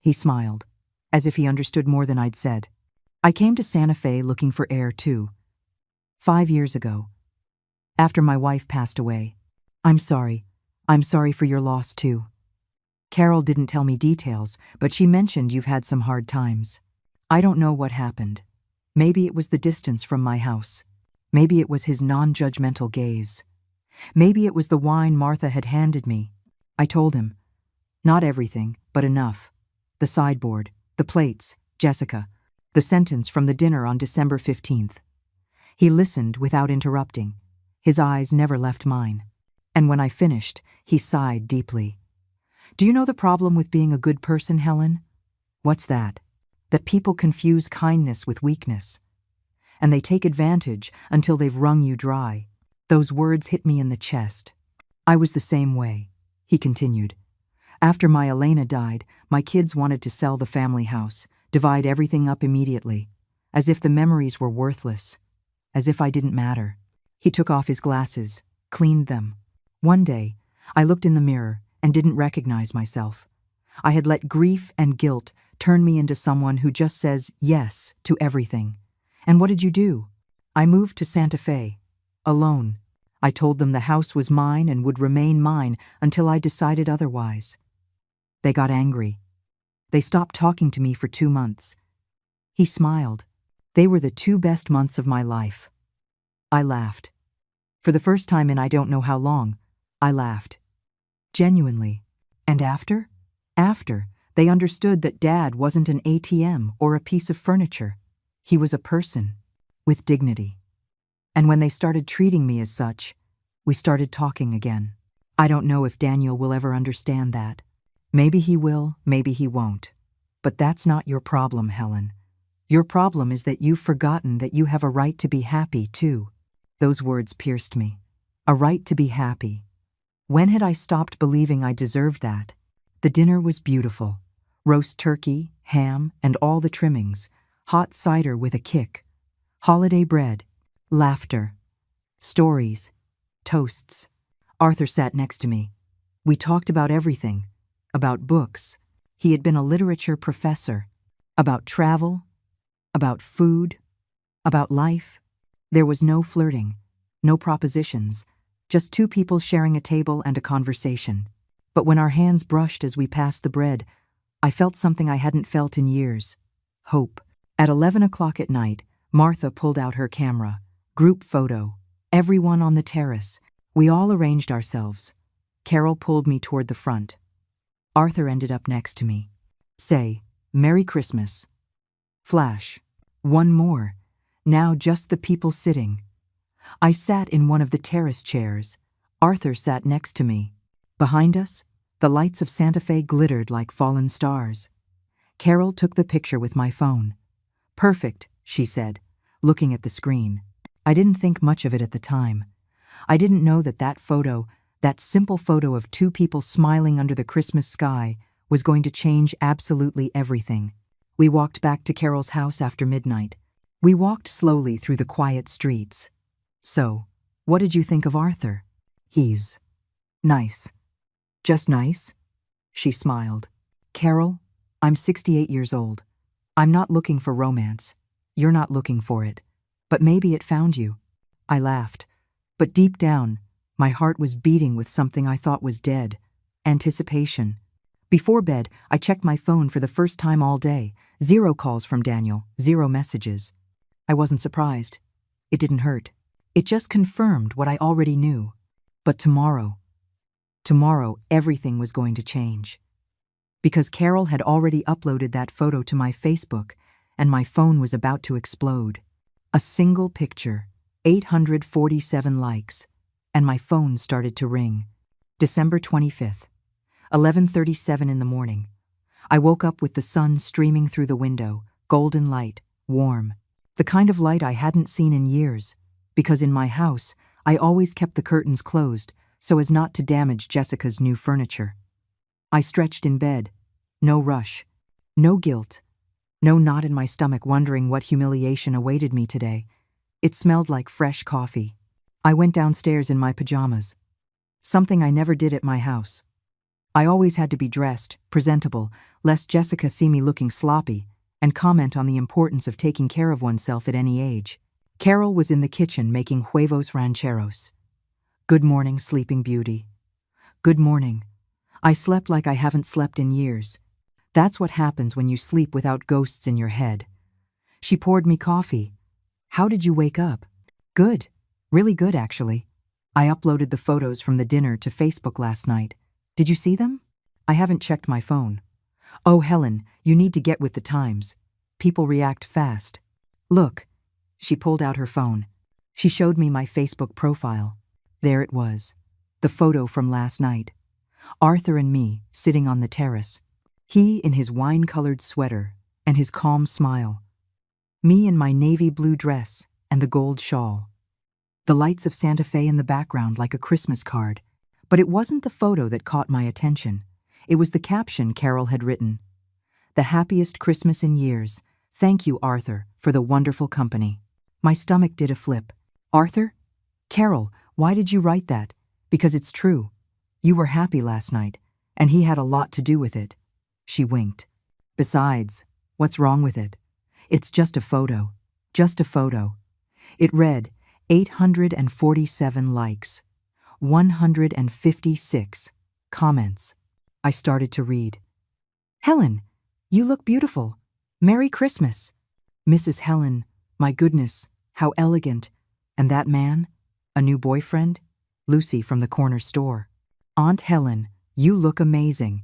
He smiled, as if he understood more than I'd said. I came to Santa Fe looking for air too. 5 years ago. After my wife passed away. I'm sorry. I'm sorry for your loss too. Carol didn't tell me details, but she mentioned you've had some hard times. I don't know what happened. Maybe it was the distance from my house. Maybe it was his non-judgmental gaze. Maybe it was the wine Martha had handed me. I told him. Not everything, but enough. The sideboard, the plates, Jessica, the sentence from the dinner on December 15th. He listened without interrupting. His eyes never left mine. And when I finished, he sighed deeply. Do you know the problem with being a good person, Helen? What's that? That people confuse kindness with weakness. And they take advantage until they've wrung you dry. Those words hit me in the chest. I was the same way, he continued. After my Elena died, my kids wanted to sell the family house, divide everything up immediately, as if the memories were worthless, as if I didn't matter. He took off his glasses, cleaned them. One day, I looked in the mirror and didn't recognize myself. I had let grief and guilt turn me into someone who just says yes to everything. And what did you do? I moved to Santa Fe, alone. I told them the house was mine and would remain mine until I decided otherwise. They got angry. They stopped talking to me for 2 months. He smiled. They were the 2 best months of my life. I laughed. For the first time in I don't know how long, I laughed. Genuinely. And after? After, they understood that Dad wasn't an ATM or a piece of furniture. He was a person, with dignity. And when they started treating me as such, we started talking again. I don't know if Daniel will ever understand that. Maybe he will, maybe he won't. But that's not your problem, Helen. Your problem is that you've forgotten that you have a right to be happy, too. Those words pierced me. A right to be happy. When had I stopped believing I deserved that? The dinner was beautiful. Roast turkey, ham, and all the trimmings. Hot cider with a kick. Holiday bread. Laughter. Stories. Toasts. Arthur sat next to me. We talked about everything. About books. He had been a literature professor. About travel. About food. About life. There was no flirting. No propositions. Just 2 people sharing a table and a conversation. But when our hands brushed as we passed the bread, I felt something I hadn't felt in years. Hope. At 11 o'clock at night, Martha pulled out her camera. Group photo. Everyone on the terrace. We all arranged ourselves. Carol pulled me toward the front. Arthur ended up next to me. Say, Merry Christmas. Flash. One more. Now just the people sitting. I sat in one of the terrace chairs. Arthur sat next to me. Behind us, the lights of Santa Fe glittered like fallen stars. Carol took the picture with my phone. Perfect, she said, looking at the screen. I didn't think much of it at the time. I didn't know that that photo, that simple photo of 2 people smiling under the Christmas sky, was going to change absolutely everything. We walked back to Carol's house after midnight. We walked slowly through the quiet streets. So, what did you think of Arthur? He's nice. Just nice? She smiled. Carol, I'm 68 years old. I'm not looking for romance. You're not looking for it. But maybe it found you. I laughed. But deep down, my heart was beating with something I thought was dead. Anticipation. Before bed, I checked my phone for the first time all day. 0 calls from Daniel, 0 messages. I wasn't surprised. It didn't hurt. It just confirmed what I already knew. But tomorrow, everything was going to change. Because Carol had already uploaded that photo to my Facebook, and my phone was about to explode. A single picture, 847 likes, and my phone started to ring. December 25th, 11:37 in the morning. I woke up with the sun streaming through the window, golden light, warm. The kind of light I hadn't seen in years, because in my house, I always kept the curtains closed so as not to damage Jessica's new furniture. I stretched in bed. No rush. No guilt. No knot in my stomach wondering what humiliation awaited me today. It smelled like fresh coffee. I went downstairs in my pajamas. Something I never did at my house. I always had to be dressed, presentable, lest Jessica see me looking sloppy and comment on the importance of taking care of oneself at any age. Carol was in the kitchen making huevos rancheros. Good morning, Sleeping Beauty. Good morning. I slept like I haven't slept in years. That's what happens when you sleep without ghosts in your head. She poured me coffee. How did you wake up? Good. Really good, actually. I uploaded the photos from the dinner to Facebook last night. Did you see them? I haven't checked my phone. Oh, Helen, you need to get with the times. People react fast. Look. She pulled out her phone. She showed me my Facebook profile. There it was. The photo from last night. Arthur and me sitting on the terrace. He in his wine-colored sweater and his calm smile. Me in my navy blue dress and the gold shawl. The lights of Santa Fe in the background like a Christmas card. But it wasn't the photo that caught my attention. It was the caption Carol had written. The happiest Christmas in years. Thank you, Arthur, for the wonderful company. My stomach did a flip. Arthur? Carol, why did you write that? Because it's true. You were happy last night, and he had a lot to do with it. She winked. Besides, what's wrong with it? It's just a photo. Just a photo. It read, 847 likes. 156 comments. I started to read. Helen, you look beautiful. Merry Christmas. Mrs. Helen, My goodness, how elegant. And that man? A new boyfriend? Lucy from the corner store. Aunt Helen, you look amazing.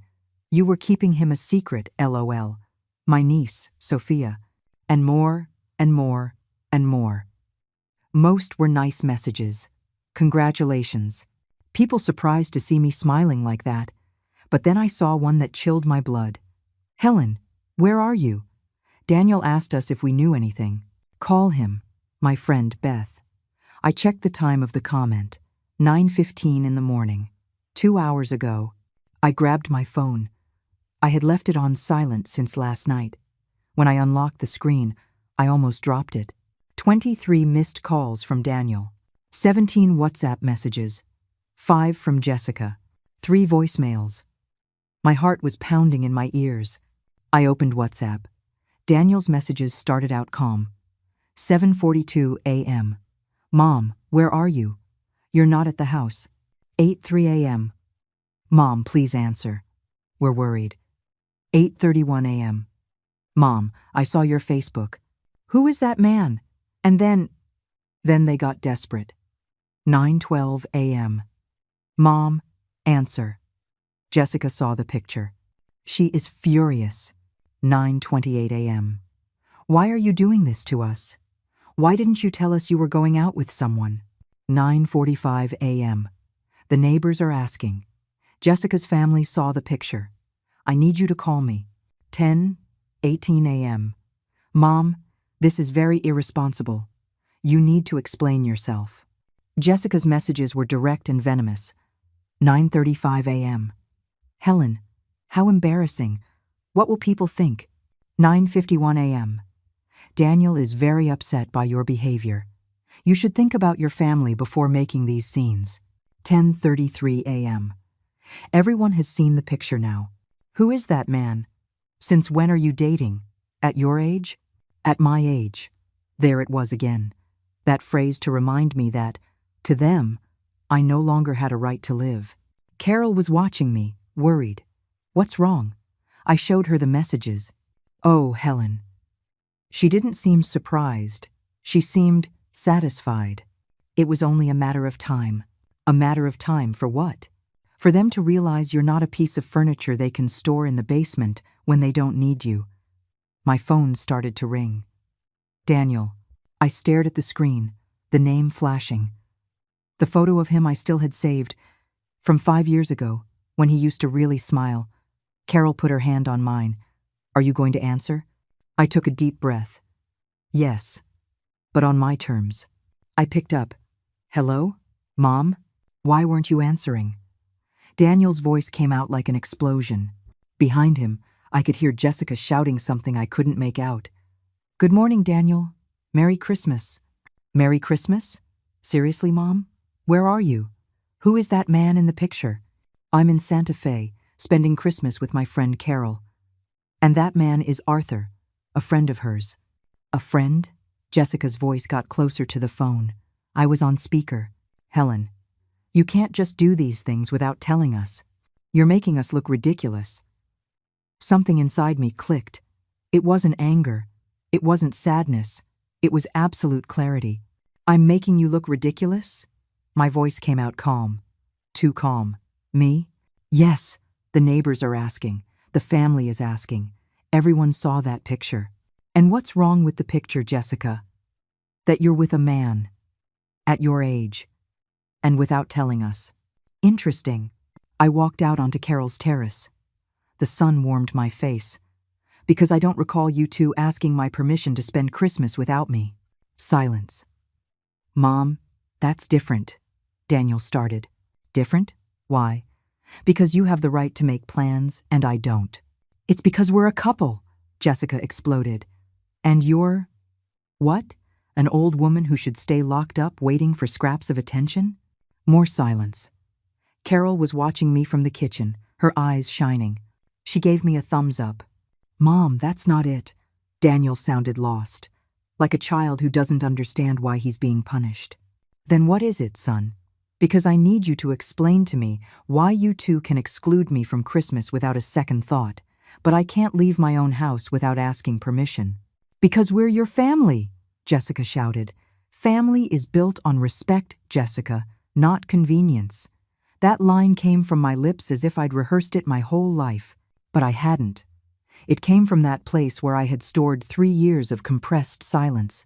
You were keeping him a secret, LOL. My niece, Sophia. And more, and more, and more. Most were nice messages. Congratulations. People surprised to see me smiling like that. But then I saw one that chilled my blood. Helen, where are you? Daniel asked us if we knew anything. Call him, my friend Beth. I checked the time of the comment. 9:15 in the morning. 2 hours ago. I grabbed my phone. I had left it on silent since last night. When I unlocked the screen, I almost dropped it. 23 missed calls from Daniel. 17 WhatsApp messages. 5 from Jessica. 3 voicemails. My heart was pounding in my ears. I opened WhatsApp. Daniel's messages started out calm. 7:42 a.m. Mom, where are you? You're not at the house. 8:03 a.m. Mom, please answer. We're worried. 8:31 a.m. Mom, I saw your Facebook. Who is that man? And then they got desperate. 9:12 a.m. Mom, answer. Jessica saw the picture. She is furious. 9:28 a.m. Why are you doing this to us? Why didn't you tell us you were going out with someone? 9:45 a.m. The neighbors are asking. Jessica's family saw the picture. I need you to call me. 10:18 a.m. Mom, this is very irresponsible. You need to explain yourself. Jessica's messages were direct and venomous. 9:35 a.m. Helen, how embarrassing. What will people think? 9:51 a.m. Daniel is very upset by your behavior. You should think about your family before making these scenes. 10:33 a.m. Everyone has seen the picture now. Who is that man? Since when are you dating? At your age? At my age. There it was again. That phrase to remind me that, to them, I no longer had a right to live. Carol was watching me, worried. What's wrong? I showed her the messages. Oh, Helen. She didn't seem surprised. She seemed satisfied. It was only a matter of time. A matter of time for what? For them to realize you're not a piece of furniture they can store in the basement when they don't need you. My phone started to ring. Daniel. I stared at the screen, the name flashing. The photo of him I still had saved, from 5 years ago, when he used to really smile. Carol put her hand on mine. Are you going to answer? I took a deep breath. Yes, but on my terms. I picked up. Hello? Mom? Why weren't you answering? Daniel's voice came out like an explosion. Behind him, I could hear Jessica shouting something I couldn't make out. Good morning, Daniel. Merry Christmas. Merry Christmas? Seriously, Mom? Where are you? Who is that man in the picture? I'm in Santa Fe, spending Christmas with my friend Carol. And that man is Arthur, a friend of hers. A friend? Jessica's voice got closer to the phone. I was on speaker. Helen, you can't just do these things without telling us. You're making us look ridiculous. Something inside me clicked. It wasn't anger. It wasn't sadness. It was absolute clarity. I'm making you look ridiculous? My voice came out calm. Too calm. Me? Yes, the neighbors are asking. The family is asking. Everyone saw that picture. And what's wrong with the picture, Jessica? That you're with a man. At your age. And without telling us. Interesting. I walked out onto Carol's terrace. The sun warmed my face. Because I don't recall you two asking my permission to spend Christmas without me. Silence. Mom, that's different. Daniel started. Different? Why? Because you have the right to make plans, and I don't. It's because we're a couple, Jessica exploded. And you're… what? An old woman who should stay locked up waiting for scraps of attention? More silence. Carol was watching me from the kitchen, her eyes shining. She gave me a thumbs up. Mom, that's not it. Daniel sounded lost, like a child who doesn't understand why he's being punished. Then what is it, son? Because I need you to explain to me why you two can exclude me from Christmas without a second thought, but I can't leave my own house without asking permission. Because we're your family. Jessica shouted. Family is built on respect, Jessica, not convenience. That line came from my lips as if I'd rehearsed it my whole life, but I hadn't. It came from that place where I had stored 3 years of compressed silence.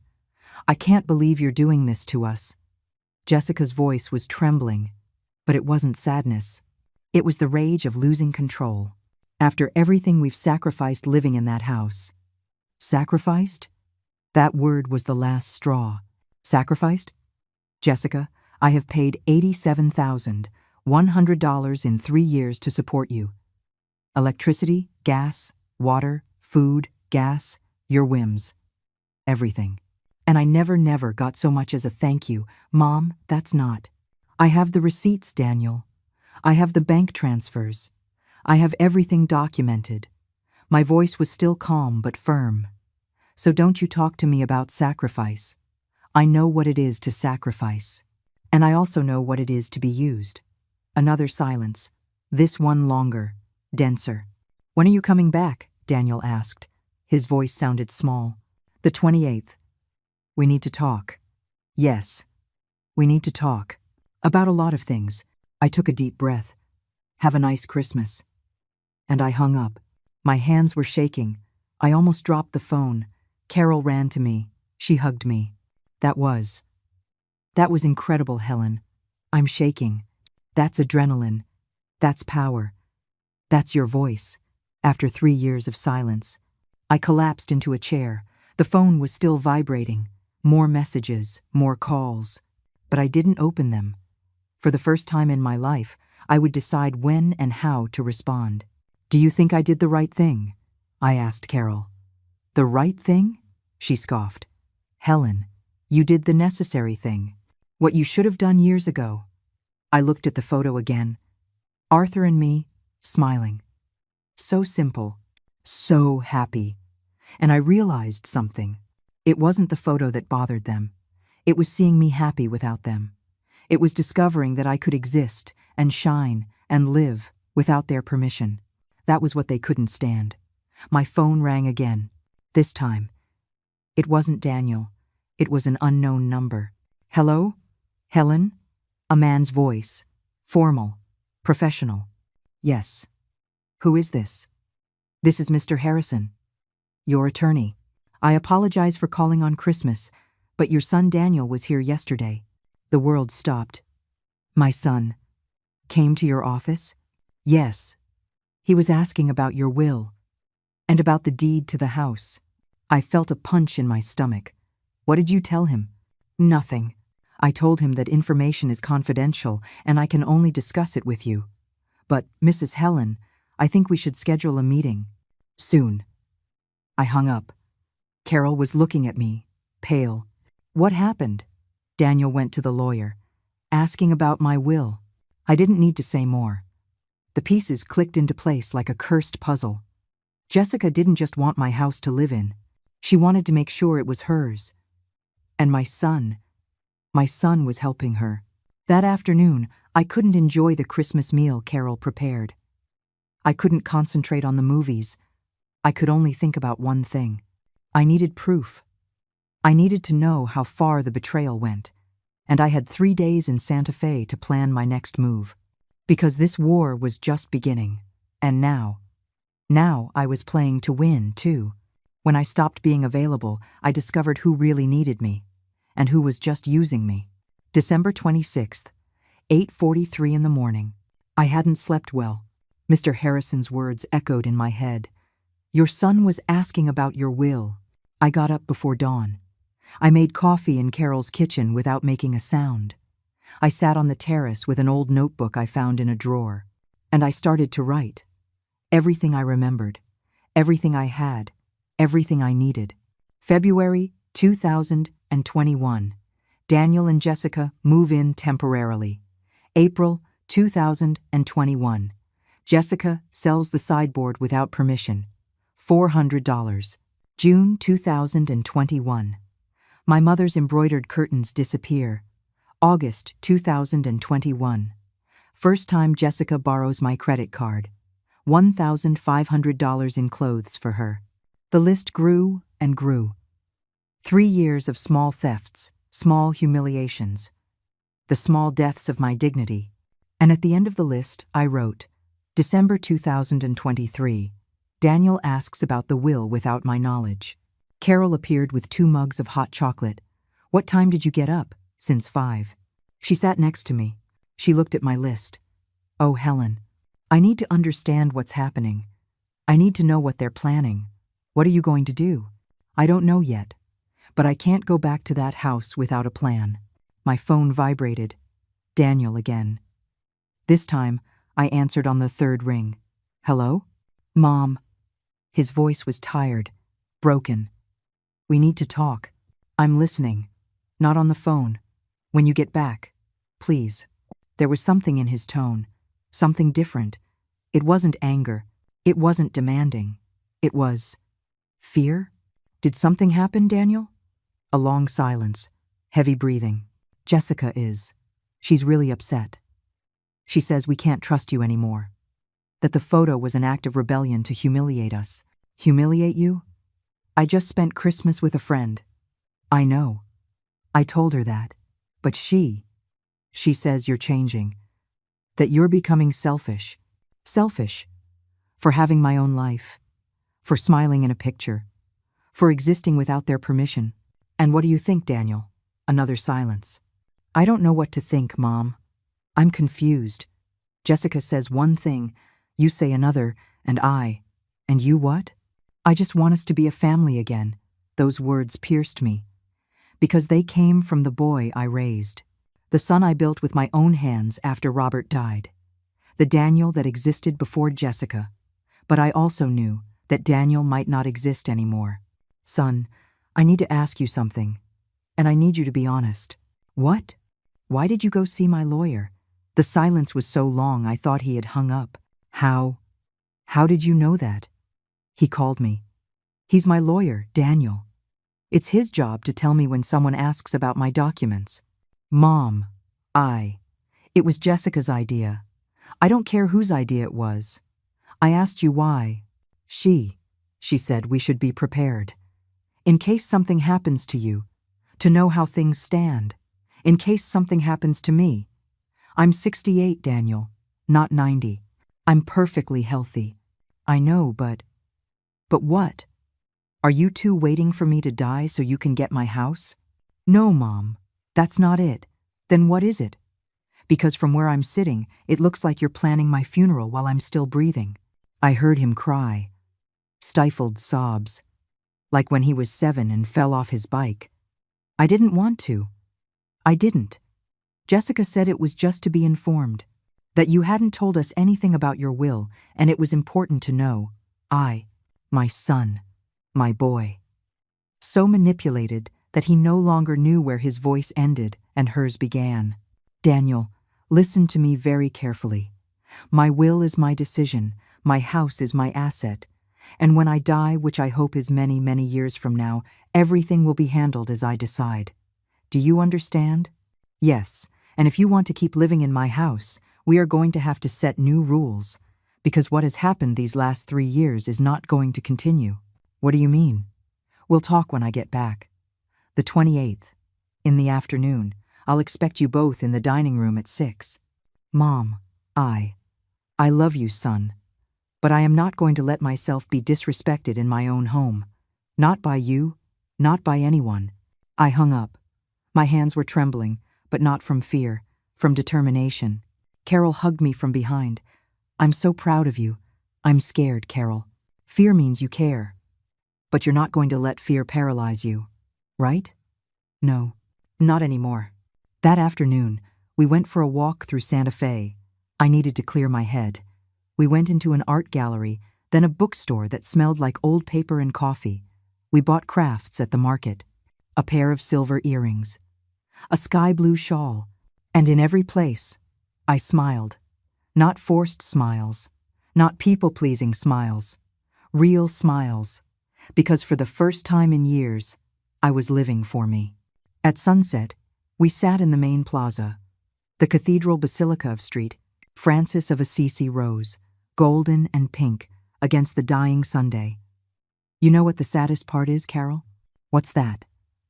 I can't believe you're doing this to us. Jessica's voice was trembling, but it wasn't sadness. It was the rage of losing control. After everything we've sacrificed living in that house. Sacrificed? That word was the last straw. Sacrificed? Jessica, I have paid $87,100 in 3 years to support you. Electricity, gas, water, food, gas, your whims. Everything. And I never got so much as a thank you. Mom, that's not. I have the receipts, Daniel. I have the bank transfers. I have everything documented. My voice was still calm but firm. So don't you talk to me about sacrifice. I know what it is to sacrifice. And I also know what it is to be used. Another silence. This one longer, denser. When are you coming back? Daniel asked. His voice sounded small. The 28th. We need to talk. Yes. We need to talk. About a lot of things. I took a deep breath. Have a nice Christmas. And I hung up. My hands were shaking. I almost dropped the phone. Carol ran to me. She hugged me. That was incredible, Helen. I'm shaking. That's adrenaline. That's power. That's your voice. After 3 years of silence. I collapsed into a chair. The phone was still vibrating. More messages, more calls. But I didn't open them. For the first time in my life, I would decide when and how to respond. Do you think I did the right thing? I asked Carol. The right thing? She scoffed. Helen, you did the necessary thing. What you should have done years ago. I looked at the photo again. Arthur and me, smiling. So simple. So happy. And I realized something. It wasn't the photo that bothered them. It was seeing me happy without them. It was discovering that I could exist and shine and live without their permission. That was what they couldn't stand. My phone rang again. This time. It wasn't Daniel. It was an unknown number. Hello? Helen? A man's voice. Formal. Professional. Yes. Who is this? This is Mr. Harrison. Your attorney. I apologize for calling on Christmas, but your son Daniel was here yesterday. The world stopped. My son came to your office? Yes. He was asking about your will and about the deed to the house. I felt a punch in my stomach. What did you tell him? Nothing. I told him that information is confidential and I can only discuss it with you. But, Mrs. Helen, I think we should schedule a meeting. Soon. I hung up. Carol was looking at me, pale. What happened? Daniel went to the lawyer, asking about my will. I didn't need to say more. The pieces clicked into place like a cursed puzzle. Jessica didn't just want my house to live in. She wanted to make sure it was hers. And my son was helping her. That afternoon, I couldn't enjoy the Christmas meal Carol prepared. I couldn't concentrate on the movies. I could only think about one thing. I needed proof. I needed to know how far the betrayal went, and I had 3 days in Santa Fe to plan my next move. Because this war was just beginning, and now I was playing to win, too. When I stopped being available, I discovered who really needed me, and who was just using me. December 26th, 8:43 in the morning. I hadn't slept well. Mr. Harrison's words echoed in my head. Your son was asking about your will. I got up before dawn. I made coffee in Carol's kitchen without making a sound. I sat on the terrace with an old notebook I found in a drawer, and I started to write. Everything I remembered, everything I had, everything I needed. February 2021. Daniel and Jessica move in temporarily. April 2021. Jessica sells the sideboard without permission. $400. June 2021. My mother's embroidered curtains disappear. August 2021. First time Jessica borrows my credit card. $1,500 in clothes for her. The list grew and grew. 3 years of small thefts, small humiliations, the small deaths of my dignity. And at the end of the list, I wrote, December 2023, Daniel asks about the will without my knowledge. Carol appeared with 2 mugs of hot chocolate. What time did you get up? Since 5. She sat next to me. She looked at my list. Oh, Helen, I need to understand what's happening. I need to know what they're planning. What are you going to do? I don't know yet, but I can't go back to that house without a plan. My phone vibrated. Daniel again. This time, I answered on the 3rd ring. Hello? Mom. His voice was tired, broken. We need to talk. I'm listening. Not on the phone. When you get back, please. There was something in his tone, something different. It wasn't anger. It wasn't demanding. It was fear? Did something happen, Daniel? A long silence, heavy breathing. Jessica is. She's really upset. She says we can't trust you anymore. That the photo was an act of rebellion to humiliate us. Humiliate you? I just spent Christmas with a friend. I know. I told her that. But she says you're changing. That you're becoming selfish. Selfish. For having my own life. For smiling in a picture. For existing without their permission. And what do you think, Daniel? Another silence. I don't know what to think, Mom. I'm confused. Jessica says one thing, you say another, and you what? I just want us to be a family again. Those words pierced me. Because they came from the boy I raised. The son I built with my own hands after Robert died. The Daniel that existed before Jessica. But I also knew that Daniel might not exist anymore. Son, I need to ask you something. And I need you to be honest. What? Why did you go see my lawyer? The silence was so long I thought he had hung up. How did you know that? He called me. He's my lawyer, Daniel. It's his job to tell me when someone asks about my documents. Mom, it was Jessica's idea. I don't care whose idea it was. I asked you why. She said we should be prepared. In case something happens to you, to know how things stand. In case something happens to me. I'm 68, Daniel, not 90. I'm perfectly healthy. I know, but what? Are you two waiting for me to die so you can get my house? No, Mom, that's not it. Then what is it? Because from where I'm sitting, it looks like you're planning my funeral while I'm still breathing. I heard him cry. Stifled sobs. Like when he was 7 and fell off his bike. I didn't want to. I didn't. Jessica said it was just to be informed. That you hadn't told us anything about your will, and it was important to know. My son, my boy. So manipulated that he no longer knew where his voice ended and hers began. Daniel, listen to me very carefully. My will is my decision, my house is my asset, and when I die, which I hope is many, many years from now, everything will be handled as I decide. Do you understand? Yes, and if you want to keep living in my house, we are going to have to set new rules, because what has happened these last 3 years is not going to continue. What do you mean? We'll talk when I get back. The 28th. In the afternoon. I'll expect you both in the dining room at 6. Mom, I love you, son. But I am not going to let myself be disrespected in my own home. Not by you, not by anyone. I hung up. My hands were trembling, but not from fear, from determination. Carol hugged me from behind. I'm so proud of you. I'm scared, Carol. Fear means you care. But you're not going to let fear paralyze you, right? No, not anymore. That afternoon, we went for a walk through Santa Fe. I needed to clear my head. We went into an art gallery, then a bookstore that smelled like old paper and coffee. We bought crafts at the market. A pair of silver earrings. A sky blue shawl. And in every place, I smiled. Not forced smiles. Not people-pleasing smiles. Real smiles. Because for the first time in years, I was living for me. At sunset, we sat in the main plaza. The Cathedral Basilica of Street, Francis of Assisi rose, golden and pink, against the dying Sunday. You know what the saddest part is, Carol? What's that?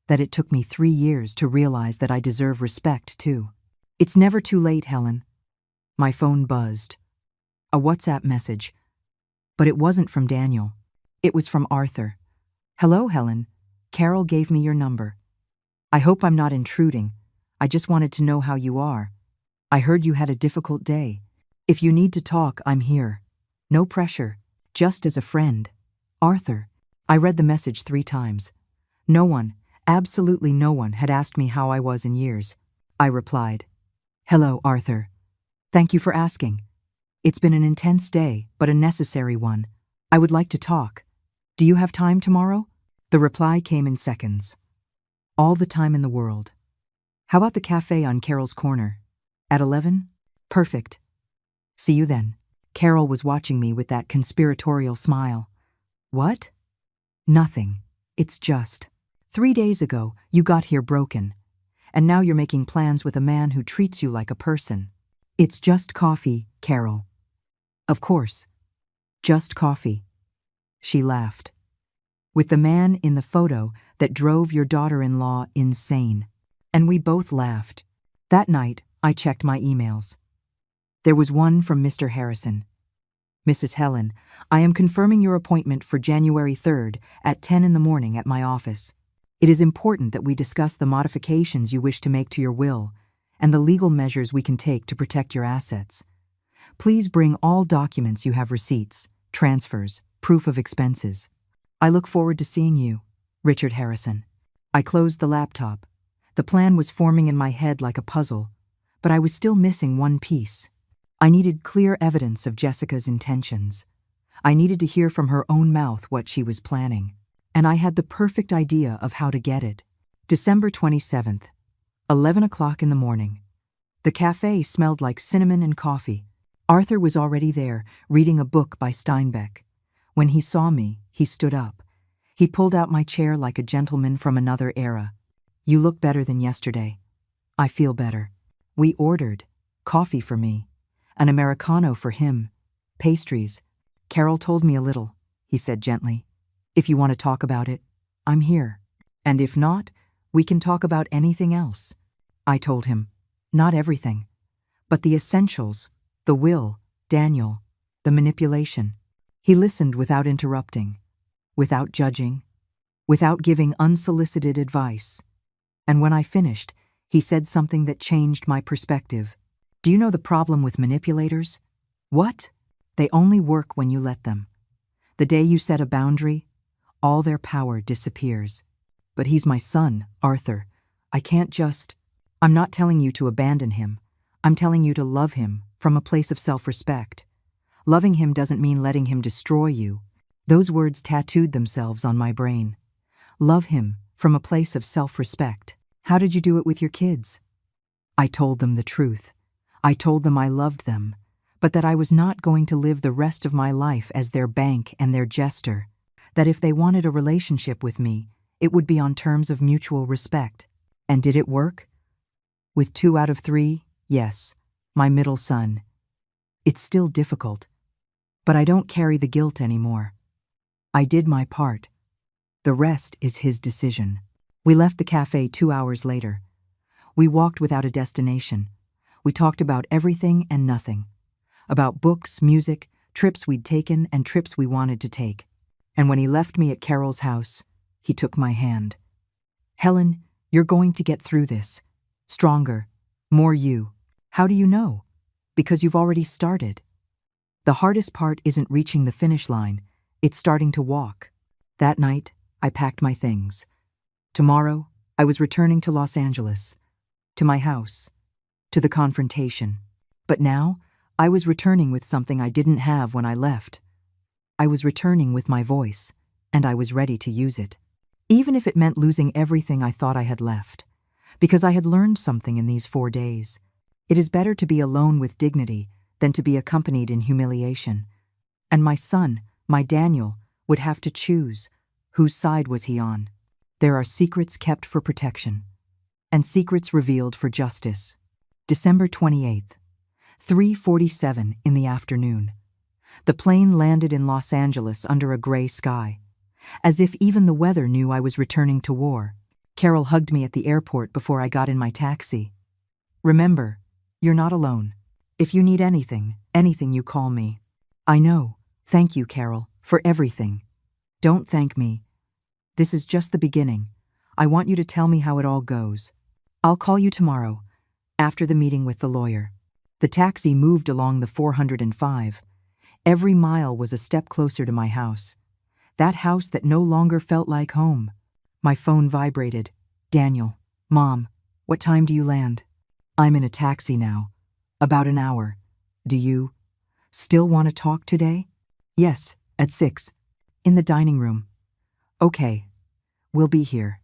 that it took me 3 years to realize that I deserve respect, too. It's never too late, Helen. My phone buzzed. A WhatsApp message. But it wasn't from Daniel. It was from Arthur. Hello, Helen. Carol gave me your number. I hope I'm not intruding. I just wanted to know how you are. I heard you had a difficult day. If you need to talk, I'm here. No pressure. Just as a friend. Arthur. I read the message 3 times. No one, absolutely no one, had asked me how I was in years. I replied. Hello, Arthur. Thank you for asking. It's been an intense day, but a necessary one. I would like to talk. Do you have time tomorrow? The reply came in seconds. All the time in the world. How about the cafe on Carol's corner? At 11? Perfect. See you then. Carol was watching me with that conspiratorial smile. What? Nothing. It's just. 3 days ago, you got here broken. And now you're making plans with a man who treats you like a person. It's just coffee, Carol. Of course. Just coffee. She laughed. With the man in the photo that drove your daughter-in-law insane. And we both laughed. That night, I checked my emails. There was one from Mr. Harrison. Mrs. Helen, I am confirming your appointment for January 3rd at 10 in the morning at my office. It is important that we discuss the modifications you wish to make to your will and the legal measures we can take to protect your assets. Please bring all documents you have, receipts, transfers, proof of expenses. I look forward to seeing you, Richard Harrison. I closed the laptop. The plan was forming in my head like a puzzle, but I was still missing one piece. I needed clear evidence of Jessica's intentions. I needed to hear from her own mouth what she was planning. And I had the perfect idea of how to get it. December 27th, 11 o'clock in the morning. The cafe smelled like cinnamon and coffee. Arthur was already there, reading a book by Steinbeck. When he saw me, he stood up. He pulled out my chair like a gentleman from another era. You look better than yesterday. I feel better. We ordered coffee for me, an Americano for him, pastries. Carol told me a little, he said gently. If you want to talk about it, I'm here. And if not, we can talk about anything else. I told him, not everything, but the essentials, the will, Daniel, the manipulation. He listened without interrupting, without judging, without giving unsolicited advice. And when I finished, he said something that changed my perspective. Do you know the problem with manipulators? What? They only work when you let them. The day you set a boundary, all their power disappears. But he's my son, Arthur. I can't just... I'm not telling you to abandon him. I'm telling you to love him from a place of self-respect. Loving him doesn't mean letting him destroy you. Those words tattooed themselves on my brain. Love him from a place of self-respect. How did you do it with your kids? I told them the truth. I told them I loved them, but that I was not going to live the rest of my life as their bank and their jester. That if they wanted a relationship with me, it would be on terms of mutual respect. And did it work? With 2 out of 3, yes, my middle son. It's still difficult, but I don't carry the guilt anymore. I did my part. The rest is his decision. We left the cafe 2 hours later. We walked without a destination. We talked about everything and nothing. About books, music, trips we'd taken and trips we wanted to take. And when he left me at Carol's house, he took my hand. Helen, you're going to get through this. Stronger, more you. How do you know? Because you've already started. The hardest part isn't reaching the finish line, it's starting to walk. That night, I packed my things. Tomorrow, I was returning to Los Angeles, to my house, to the confrontation. But now, I was returning with something I didn't have when I left. I was returning with my voice, and I was ready to use it. Even if it meant losing everything I thought I had left. Because I had learned something in these 4 days. It is better to be alone with dignity than to be accompanied in humiliation. And my son, my Daniel, would have to choose. Whose side was he on? There are secrets kept for protection, and secrets revealed for justice. December 28th, 3:47 in the afternoon. The plane landed in Los Angeles under a gray sky, as if even the weather knew I was returning to war. Carol hugged me at the airport before I got in my taxi. Remember, you're not alone. If you need anything, you call me. I know. Thank you, Carol, for everything. Don't thank me. This is just the beginning. I want you to tell me how it all goes. I'll call you tomorrow, after the meeting with the lawyer. The taxi moved along the 405. Every mile was a step closer to my house. That house that no longer felt like home. My phone vibrated. Daniel, Mom, what time do you land? I'm in a taxi now. About an hour. Do you still want to talk today? Yes, at 6. In the dining room. Okay. We'll be here.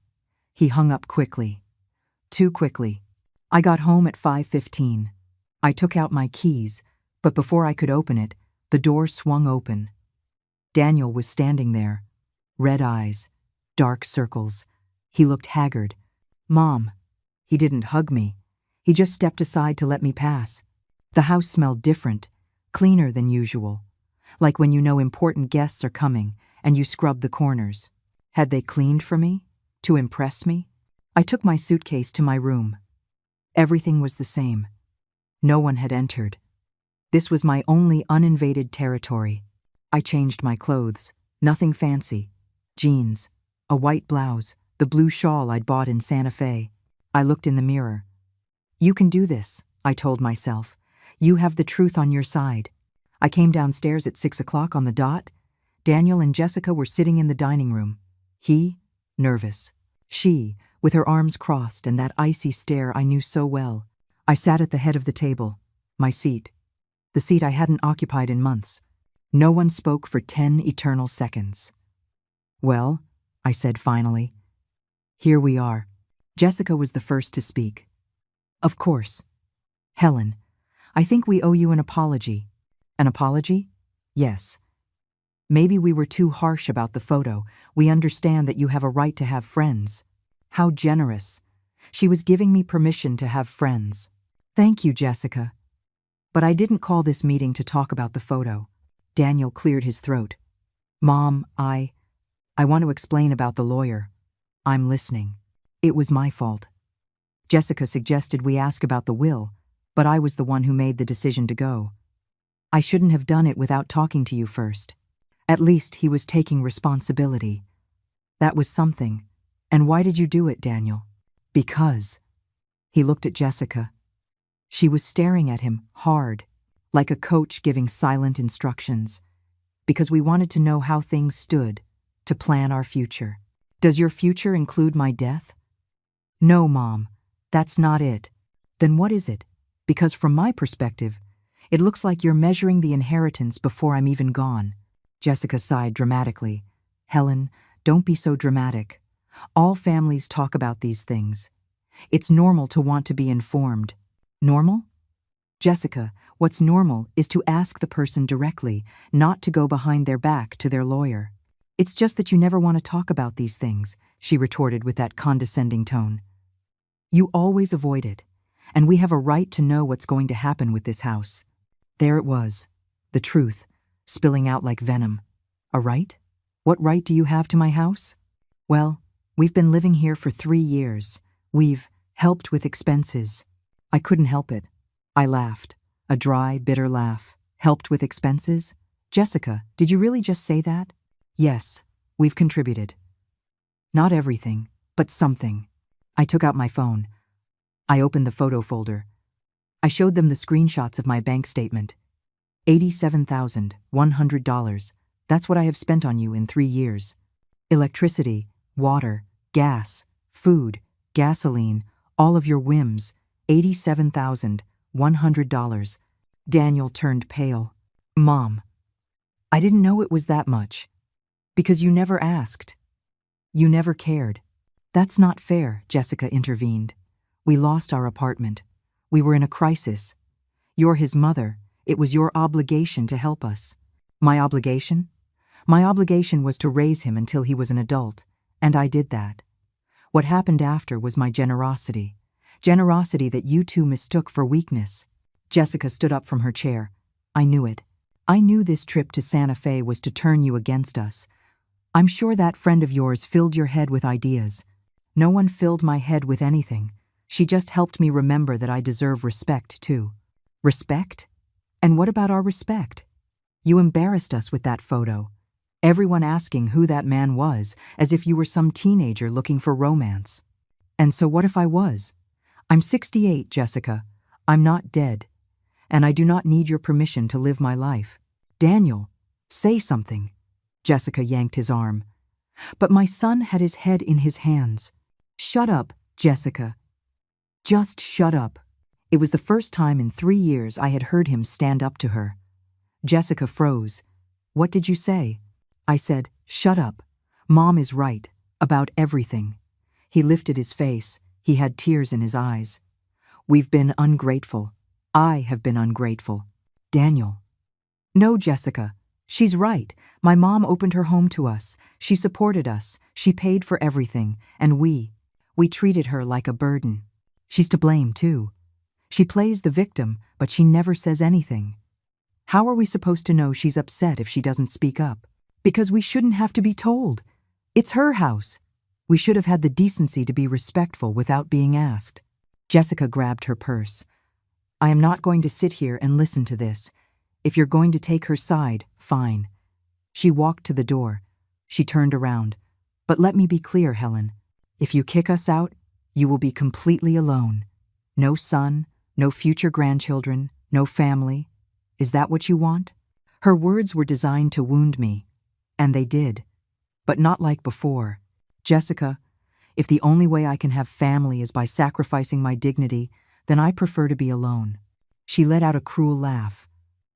He hung up quickly. Too quickly. I got home at 5:15. I took out my keys, but before I could open it, the door swung open. Daniel was standing there. Red eyes. Dark circles. He looked haggard. Mom. He didn't hug me. He just stepped aside to let me pass. The house smelled different, cleaner than usual. Like when you know important guests are coming and you scrub the corners. Had they cleaned for me? To impress me? I took my suitcase to my room. Everything was the same. No one had entered. This was my only uninvaded territory. I changed my clothes. Nothing fancy. Jeans, a white blouse, the blue shawl I'd bought in Santa Fe. I looked in the mirror. You can do this, I told myself. You have the truth on your side. I came downstairs at 6 o'clock on the dot. Daniel and Jessica were sitting in the dining room. He, nervous. She, with her arms crossed and that icy stare I knew so well. I sat at the head of the table, my seat. The seat I hadn't occupied in months. No one spoke for 10 eternal seconds. Well, I said finally. Here we are. Jessica was the first to speak. Of course. Helen, I think we owe you an apology. An apology? Yes. Maybe we were too harsh about the photo. We understand that you have a right to have friends. How generous. She was giving me permission to have friends. Thank you, Jessica. But I didn't call this meeting to talk about the photo. Daniel cleared his throat. Mom, I want to explain about the lawyer. I'm listening. It was my fault. Jessica suggested we ask about the will, but I was the one who made the decision to go. I shouldn't have done it without talking to you first. At least he was taking responsibility. That was something. And why did you do it, Daniel? Because. He looked at Jessica. She was staring at him, hard, like a coach giving silent instructions. Because we wanted to know how things stood, to plan our future. Does your future include my death? No, Mom, that's not it. Then what is it? Because from my perspective, it looks like you're measuring the inheritance before I'm even gone. Jessica sighed dramatically. Helen, don't be so dramatic. All families talk about these things. It's normal to want to be informed. Normal? Jessica, what's normal is to ask the person directly, not to go behind their back to their lawyer. It's just that you never want to talk about these things, she retorted with that condescending tone. You always avoid it, and we have a right to know what's going to happen with this house. There it was, the truth, spilling out like venom. A right? What right do you have to my house? Well, we've been living here for 3 years. We've helped with expenses. I couldn't help it. I laughed, a dry, bitter laugh. Helped with expenses? Jessica, did you really just say that? Yes, we've contributed. Not everything, but something. I took out my phone. I opened the photo folder. I showed them the screenshots of my bank statement. $87,100. That's what I have spent on you in 3 years. Electricity, water, gas, food, gasoline, all of your whims. $87,100. Daniel turned pale. Mom, I didn't know it was that much. Because you never asked. You never cared. That's not fair, Jessica intervened. We lost our apartment. We were in a crisis. You're his mother. It was your obligation to help us. My obligation? My obligation was to raise him until he was an adult, and I did that. What happened after was my generosity. Generosity that you two mistook for weakness. Jessica stood up from her chair. I knew it. I knew this trip to Santa Fe was to turn you against us. I'm sure that friend of yours filled your head with ideas. No one filled my head with anything. She just helped me remember that I deserve respect, too. Respect? And what about our respect? You embarrassed us with that photo. Everyone asking who that man was, as if you were some teenager looking for romance. And so what if I was? I'm 68, Jessica. I'm not dead. And I do not need your permission to live my life. Daniel, say something. Jessica yanked his arm. But my son had his head in his hands. Shut up, Jessica. Just shut up. It was the first time in 3 years I had heard him stand up to her. Jessica froze. What did you say? I said, shut up. Mom is right, about everything. He lifted his face. He had tears in his eyes. We've been ungrateful. I have been ungrateful. Daniel. No, Jessica. She's right. My mom opened her home to us. She supported us. She paid for everything. And we treated her like a burden. She's to blame, too. She plays the victim, but she never says anything. How are we supposed to know she's upset if she doesn't speak up? Because we shouldn't have to be told. It's her house. We should have had the decency to be respectful without being asked. Jessica grabbed her purse. I am not going to sit here and listen to this. If you're going to take her side, fine. She walked to the door. She turned around. But let me be clear, Helen. If you kick us out, you will be completely alone. No son, no future grandchildren, no family. Is that what you want? Her words were designed to wound me. And they did. But not like before. Jessica, if the only way I can have family is by sacrificing my dignity, then I prefer to be alone. She let out a cruel laugh.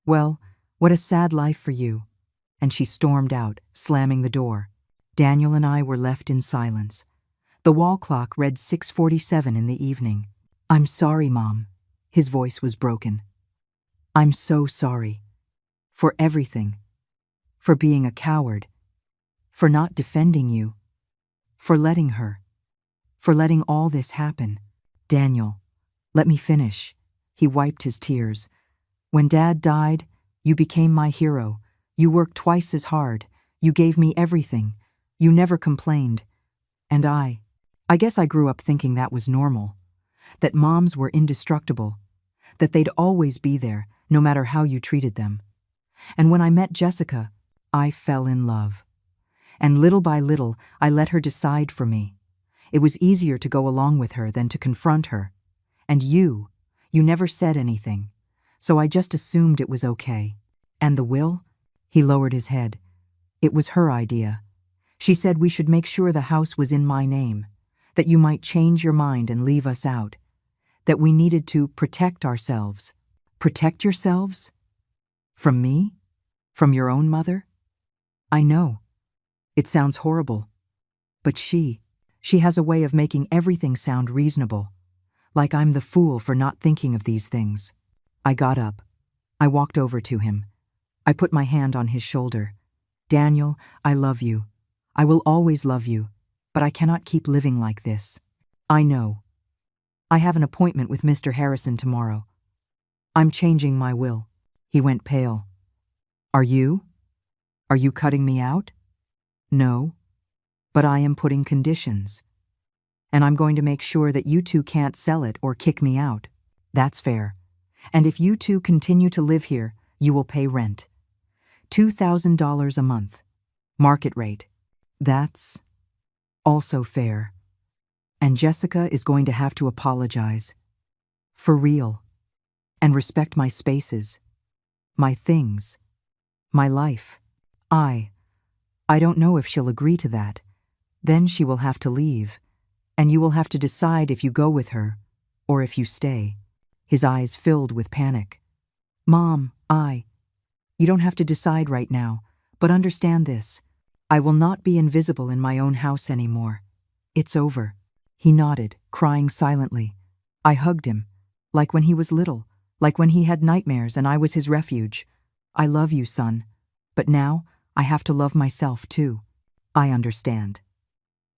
Well, what a sad life for you. And she stormed out, slamming the door. Daniel and I were left in silence. The wall clock read 6:47 in the evening. I'm sorry, Mom. His voice was broken. I'm so sorry. For everything. For being a coward. For not defending you. For letting her. For letting all this happen. Daniel, let me finish. He wiped his tears. When Dad died, you became my hero. You worked twice as hard. You gave me everything. You never complained. And I guess I grew up thinking that was normal. That moms were indestructible. That they'd always be there, no matter how you treated them. And when I met Jessica, I fell in love. And little by little, I let her decide for me. It was easier to go along with her than to confront her. And you never said anything. So I just assumed it was okay. And the will? He lowered his head. It was her idea. She said we should make sure the house was in my name. That you might change your mind and leave us out. That we needed to protect ourselves. Protect yourselves? From me? From your own mother? I know. It sounds horrible. But she has a way of making everything sound reasonable. Like I'm the fool for not thinking of these things. I got up. I walked over to him. I put my hand on his shoulder. Daniel, I love you. I will always love you. But I cannot keep living like this. I know. I have an appointment with Mr. Harrison tomorrow. I'm changing my will. He went pale. Are you? Are you cutting me out? No. But I am putting conditions. And I'm going to make sure that you two can't sell it or kick me out. That's fair. And if you two continue to live here, you will pay rent. $2,000 a month. Market rate. That's also fair. And Jessica is going to have to apologize. For real. And respect my spaces. My things. My life. I don't know if she'll agree to that. Then she will have to leave. And you will have to decide if you go with her, or if you stay. His eyes filled with panic. Mom, you don't have to decide right now, but understand this. I will not be invisible in my own house anymore. It's over. He nodded, crying silently. I hugged him, like when he was little, like when he had nightmares and I was his refuge. I love you, son. But now, I have to love myself too. I understand.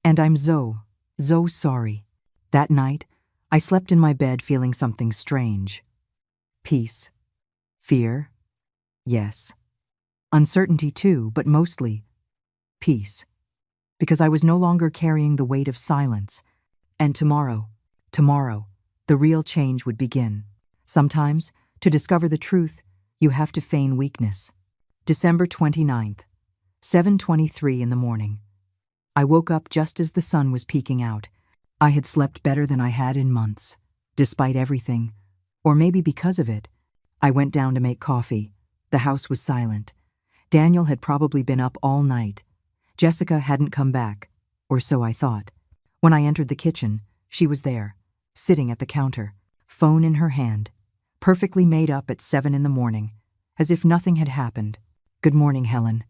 And I'm so sorry. That night, I slept in my bed feeling something strange. Peace. Fear. Yes. Uncertainty too, but mostly peace. Because I was no longer carrying the weight of silence. And tomorrow, the real change would begin. Sometimes, to discover the truth, you have to feign weakness. December 29th, 7:23 in the morning. I woke up just as the sun was peeking out. I had slept better than I had in months. Despite everything, or maybe because of it, I went down to make coffee. The house was silent. Daniel had probably been up all night. Jessica hadn't come back, or so I thought. When I entered the kitchen, she was there, sitting at the counter, phone in her hand, perfectly made up at 7 in the morning, as if nothing had happened. "Good morning, Helen."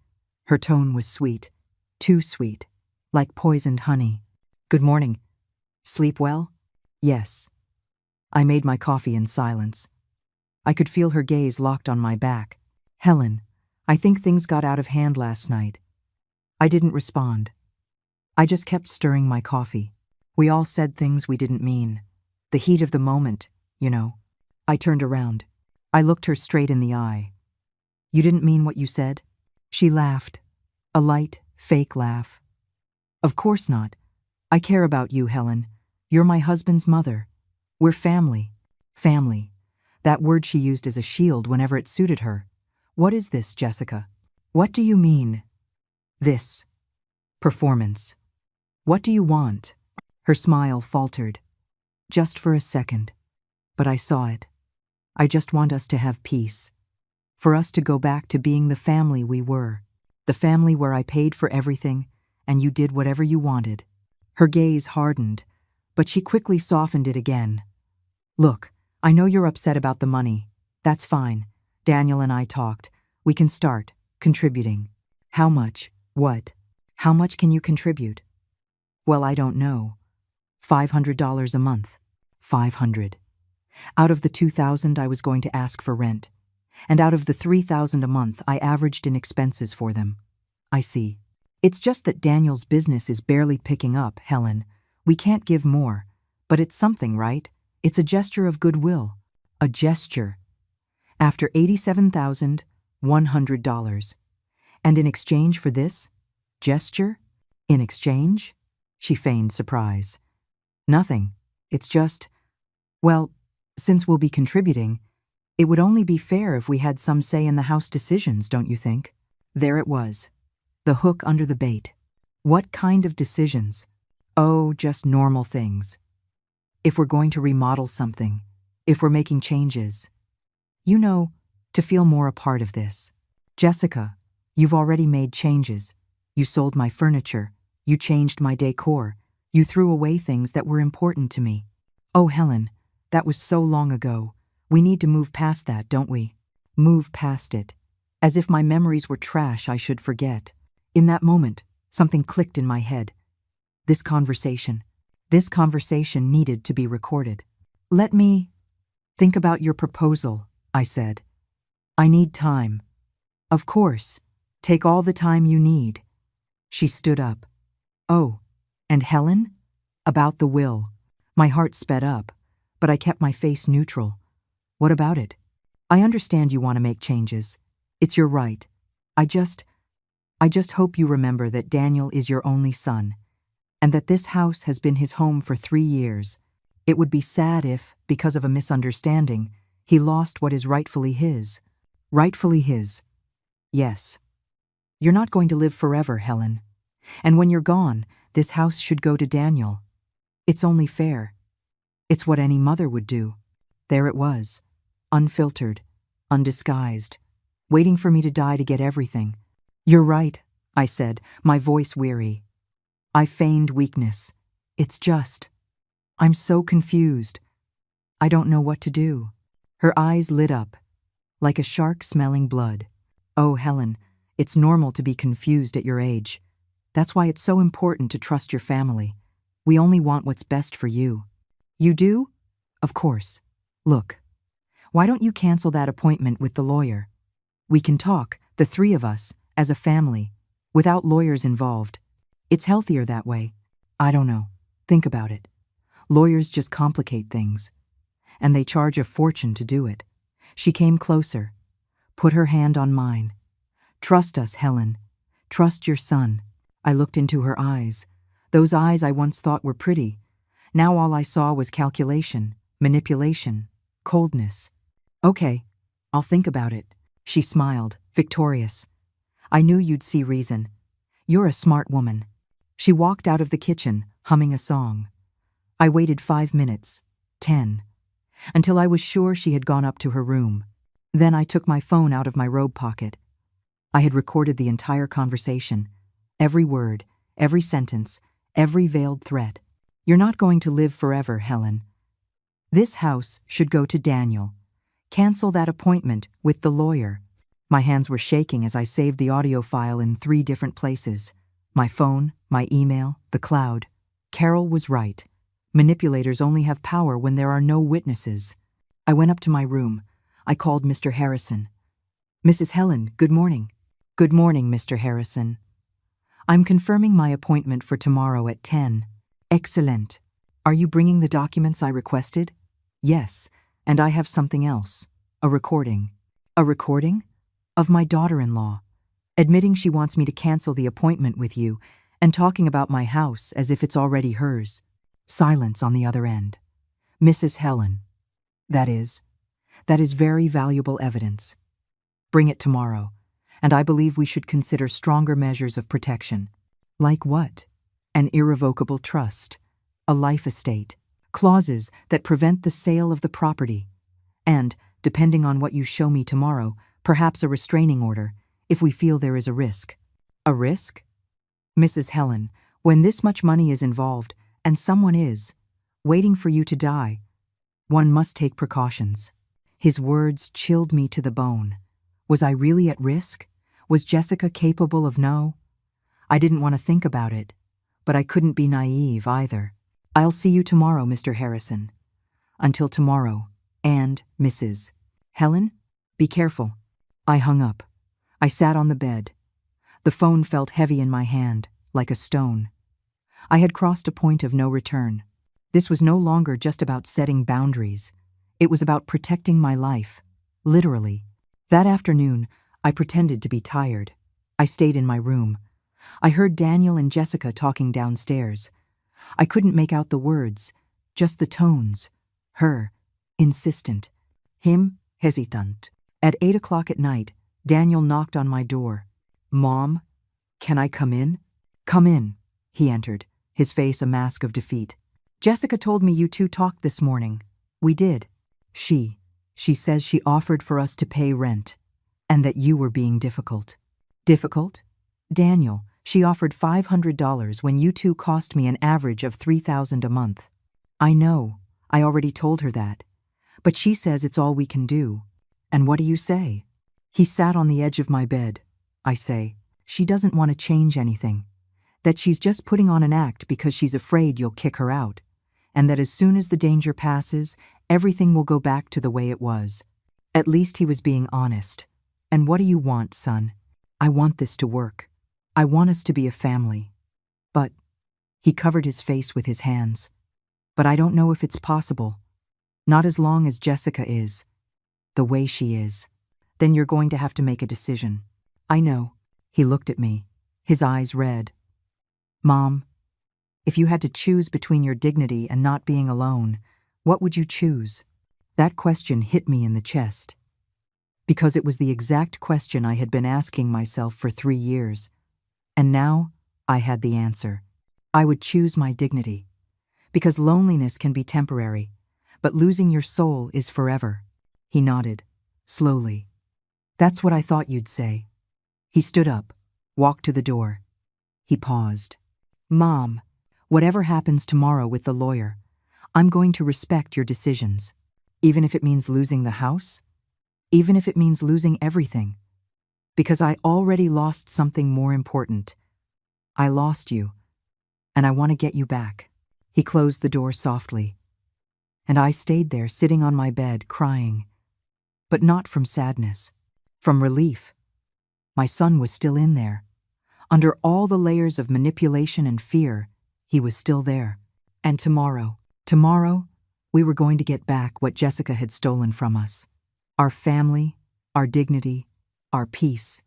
Her tone was sweet, too sweet, like poisoned honey. "Good morning. Sleep well?" "Yes." I made my coffee in silence. I could feel her gaze locked on my back. "Helen, I think things got out of hand last night." I didn't respond. I just kept stirring my coffee. We all said things we didn't mean. The heat of the moment, you know. I turned around. I looked her straight in the eye. "You didn't mean what you said?" She laughed. A light, fake laugh. "Of course not. I care about you, Helen. You're my husband's mother. We're family." Family. That word she used as a shield whenever it suited her. "What is this, Jessica? What do you mean?" "This. Performance. What do you want?" Her smile faltered. "Just for a second. But I saw it. I just want us to have peace. For us to go back to being the family we were. The family where I paid for everything, and you did whatever you wanted." Her gaze hardened, but she quickly softened it again. "Look, I know you're upset about the money. That's fine. Daniel and I talked. We can start contributing." "How much? What? How much can you contribute?" "Well, I don't know. $500 a month." 500. Out of the 2,000 I was going to ask for rent. And out of the 3,000 a month I averaged in expenses for them. "I see. It's just that Daniel's business is barely picking up, Helen. We can't give more. But it's something, right? It's a gesture of goodwill." "A gesture." After $87,100. "And in exchange for this? Gesture? In exchange?" She feigned surprise. "Nothing. It's just, well, since we'll be contributing, it would only be fair if we had some say in the house decisions, don't you think?" There it was. The hook under the bait. What kind of decisions? Oh, just normal things. If we're going to remodel something, if we're making changes. You know, to feel more a part of this. "Jessica, you've already made changes. You sold my furniture. You changed my decor. You threw away things that were important to me." "Oh, Helen, that was so long ago. We need to move past that, don't we?" Move past it. As if my memories were trash I should forget. In that moment, something clicked in my head. This conversation needed to be recorded. "Let me think about your proposal," I said. "I need time." "Of course. Take all the time you need." She stood up. "Oh, and Helen? About the will." My heart sped up, but I kept my face neutral. "What about it? I understand you want to make changes. It's your right. I just hope you remember that Daniel is your only son, and that this house has been his home for 3 years. It would be sad if, because of a misunderstanding, he lost what is rightfully his." Rightfully his. Yes. "You're not going to live forever, Helen. And when you're gone, this house should go to Daniel. It's only fair. It's what any mother would do." There it was, unfiltered, undisguised, waiting for me to die to get everything. "You're right," I said, my voice weary. I feigned weakness. "It's just, I'm so confused. I don't know what to do." Her eyes lit up, like a shark smelling blood. "Oh, Helen, it's normal to be confused at your age. That's why it's so important to trust your family. We only want what's best for you." "You do?" "Of course. Look, why don't you cancel that appointment with the lawyer? We can talk, the 3 of us, as a family, without lawyers involved. It's healthier that way." "I don't know. Think about it. Lawyers just complicate things. And they charge a fortune to do it." She came closer, put her hand on mine. "Trust us, Helen. Trust your son." I looked into her eyes, those eyes I once thought were pretty. Now all I saw was calculation, manipulation, coldness. Okay, I'll think about it. She smiled, victorious. I knew you'd see reason. You're a smart woman. She walked out of the kitchen, humming a song. I waited 5 minutes, 10, until I was sure she had gone up to her room. Then I took my phone out of my robe pocket. I had recorded the entire conversation. Every word, every sentence, every veiled threat. You're not going to live forever, Helen. This house should go to Daniel. Cancel that appointment with the lawyer. My hands were shaking as I saved the audio file in 3 different places. My phone, my email, the cloud. Carol was right. Manipulators only have power when there are no witnesses. I went up to my room. I called Mr. Harrison. Mrs. Helen, good morning. Good morning, Mr. Harrison. I'm confirming my appointment for tomorrow at 10. Excellent. Are you bringing the documents I requested? Yes, and I have something else. A recording. A recording? Of my daughter-in-law, admitting she wants me to cancel the appointment with you and talking about my house as if it's already hers. Silence on the other end. Mrs. Helen. That is very valuable evidence. Bring it tomorrow, and I believe we should consider stronger measures of protection. Like what? An irrevocable trust, a life estate, clauses that prevent the sale of the property, and, depending on what you show me tomorrow, perhaps a restraining order, if we feel there is a risk. A risk? Mrs. Helen, when this much money is involved, and someone is, waiting for you to die, one must take precautions. His words chilled me to the bone. Was I really at risk? Was Jessica capable of no? I didn't want to think about it, but I couldn't be naive either. I'll see you tomorrow, Mr. Harrison. Until tomorrow, and Mrs. Helen, be careful. I hung up. I sat on the bed. The phone felt heavy in my hand, like a stone. I had crossed a point of no return. This was no longer just about setting boundaries. It was about protecting my life, literally. That afternoon, I pretended to be tired. I stayed in my room. I heard Daniel and Jessica talking downstairs. I couldn't make out the words, just the tones. Her, insistent. Him, hesitant. At 8 o'clock at night, Daniel knocked on my door. Mom, can I come in? Come in. He entered, his face a mask of defeat. Jessica told me you two talked this morning. We did. She says she offered for us to pay rent, and that you were being difficult. Difficult? Daniel, she offered $500 when you two cost me an average of $3,000 a month. I know, I already told her that. But she says it's all we can do. And what do you say? He sat on the edge of my bed. I say, she doesn't want to change anything. That she's just putting on an act because she's afraid you'll kick her out. And that as soon as the danger passes, everything will go back to the way it was. At least he was being honest. And what do you want, son? I want this to work. I want us to be a family. But, he covered his face with his hands. But I don't know if it's possible. Not as long as Jessica is. The way she is. Then you're going to have to make a decision. I know. He looked at me, his eyes red. Mom, if you had to choose between your dignity and not being alone, what would you choose? That question hit me in the chest. Because it was the exact question I had been asking myself for 3 years. And now, I had the answer. I would choose my dignity. Because loneliness can be temporary, but losing your soul is forever. He nodded, slowly. That's what I thought you'd say. He stood up, walked to the door. He paused. Mom, whatever happens tomorrow with the lawyer, I'm going to respect your decisions. Even if it means losing the house? Even if it means losing everything? Because I already lost something more important. I lost you, and I want to get you back. He closed the door softly. And I stayed there sitting on my bed crying. But not from sadness, from relief. My son was still in there. Under all the layers of manipulation and fear, he was still there. And tomorrow, we were going to get back what Jessica had stolen from us. Our family, our dignity, our peace.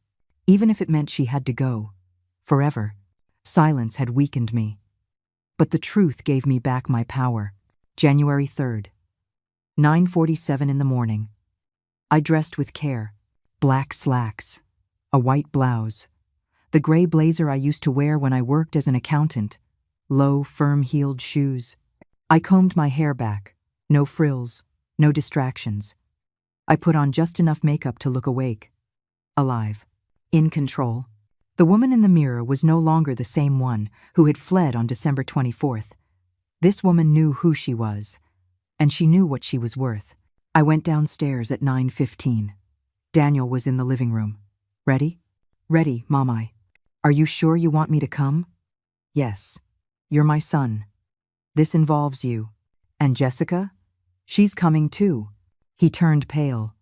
Even if it meant she had to go. Forever. Silence had weakened me. but the truth gave me back my power. January 3rd, 9:47 in the morning. I dressed with care. Black slacks, a white blouse, the gray blazer I used to wear when I worked as an accountant, low, firm-heeled shoes. I combed my hair back, no frills, no distractions. I put on just enough makeup to look awake, alive, in control. The woman in the mirror was no longer the same one who had fled on December 24th. This woman knew who she was, and she knew what she was worth. I went downstairs at 9:15. Daniel was in the living room. Ready? Ready, Mom. Are you sure you want me to come? Yes. You're my son. This involves you. And Jessica? She's coming too. He turned pale.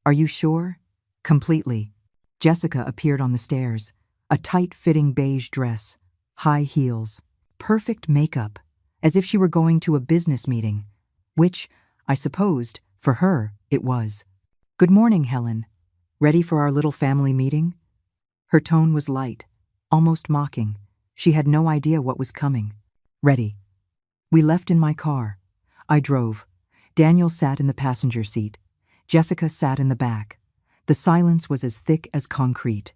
Are you sure? Completely. Jessica appeared on the stairs, a tight-fitting beige dress, high heels, perfect makeup, as if she were going to a business meeting, which, I supposed, for her, it was. Good morning, Helen. Ready for our little family meeting? Her tone was light, almost mocking. She had no idea what was coming. Ready. We left in my car. I drove. Daniel sat in the passenger seat. Jessica sat in the back. The silence was as thick as concrete.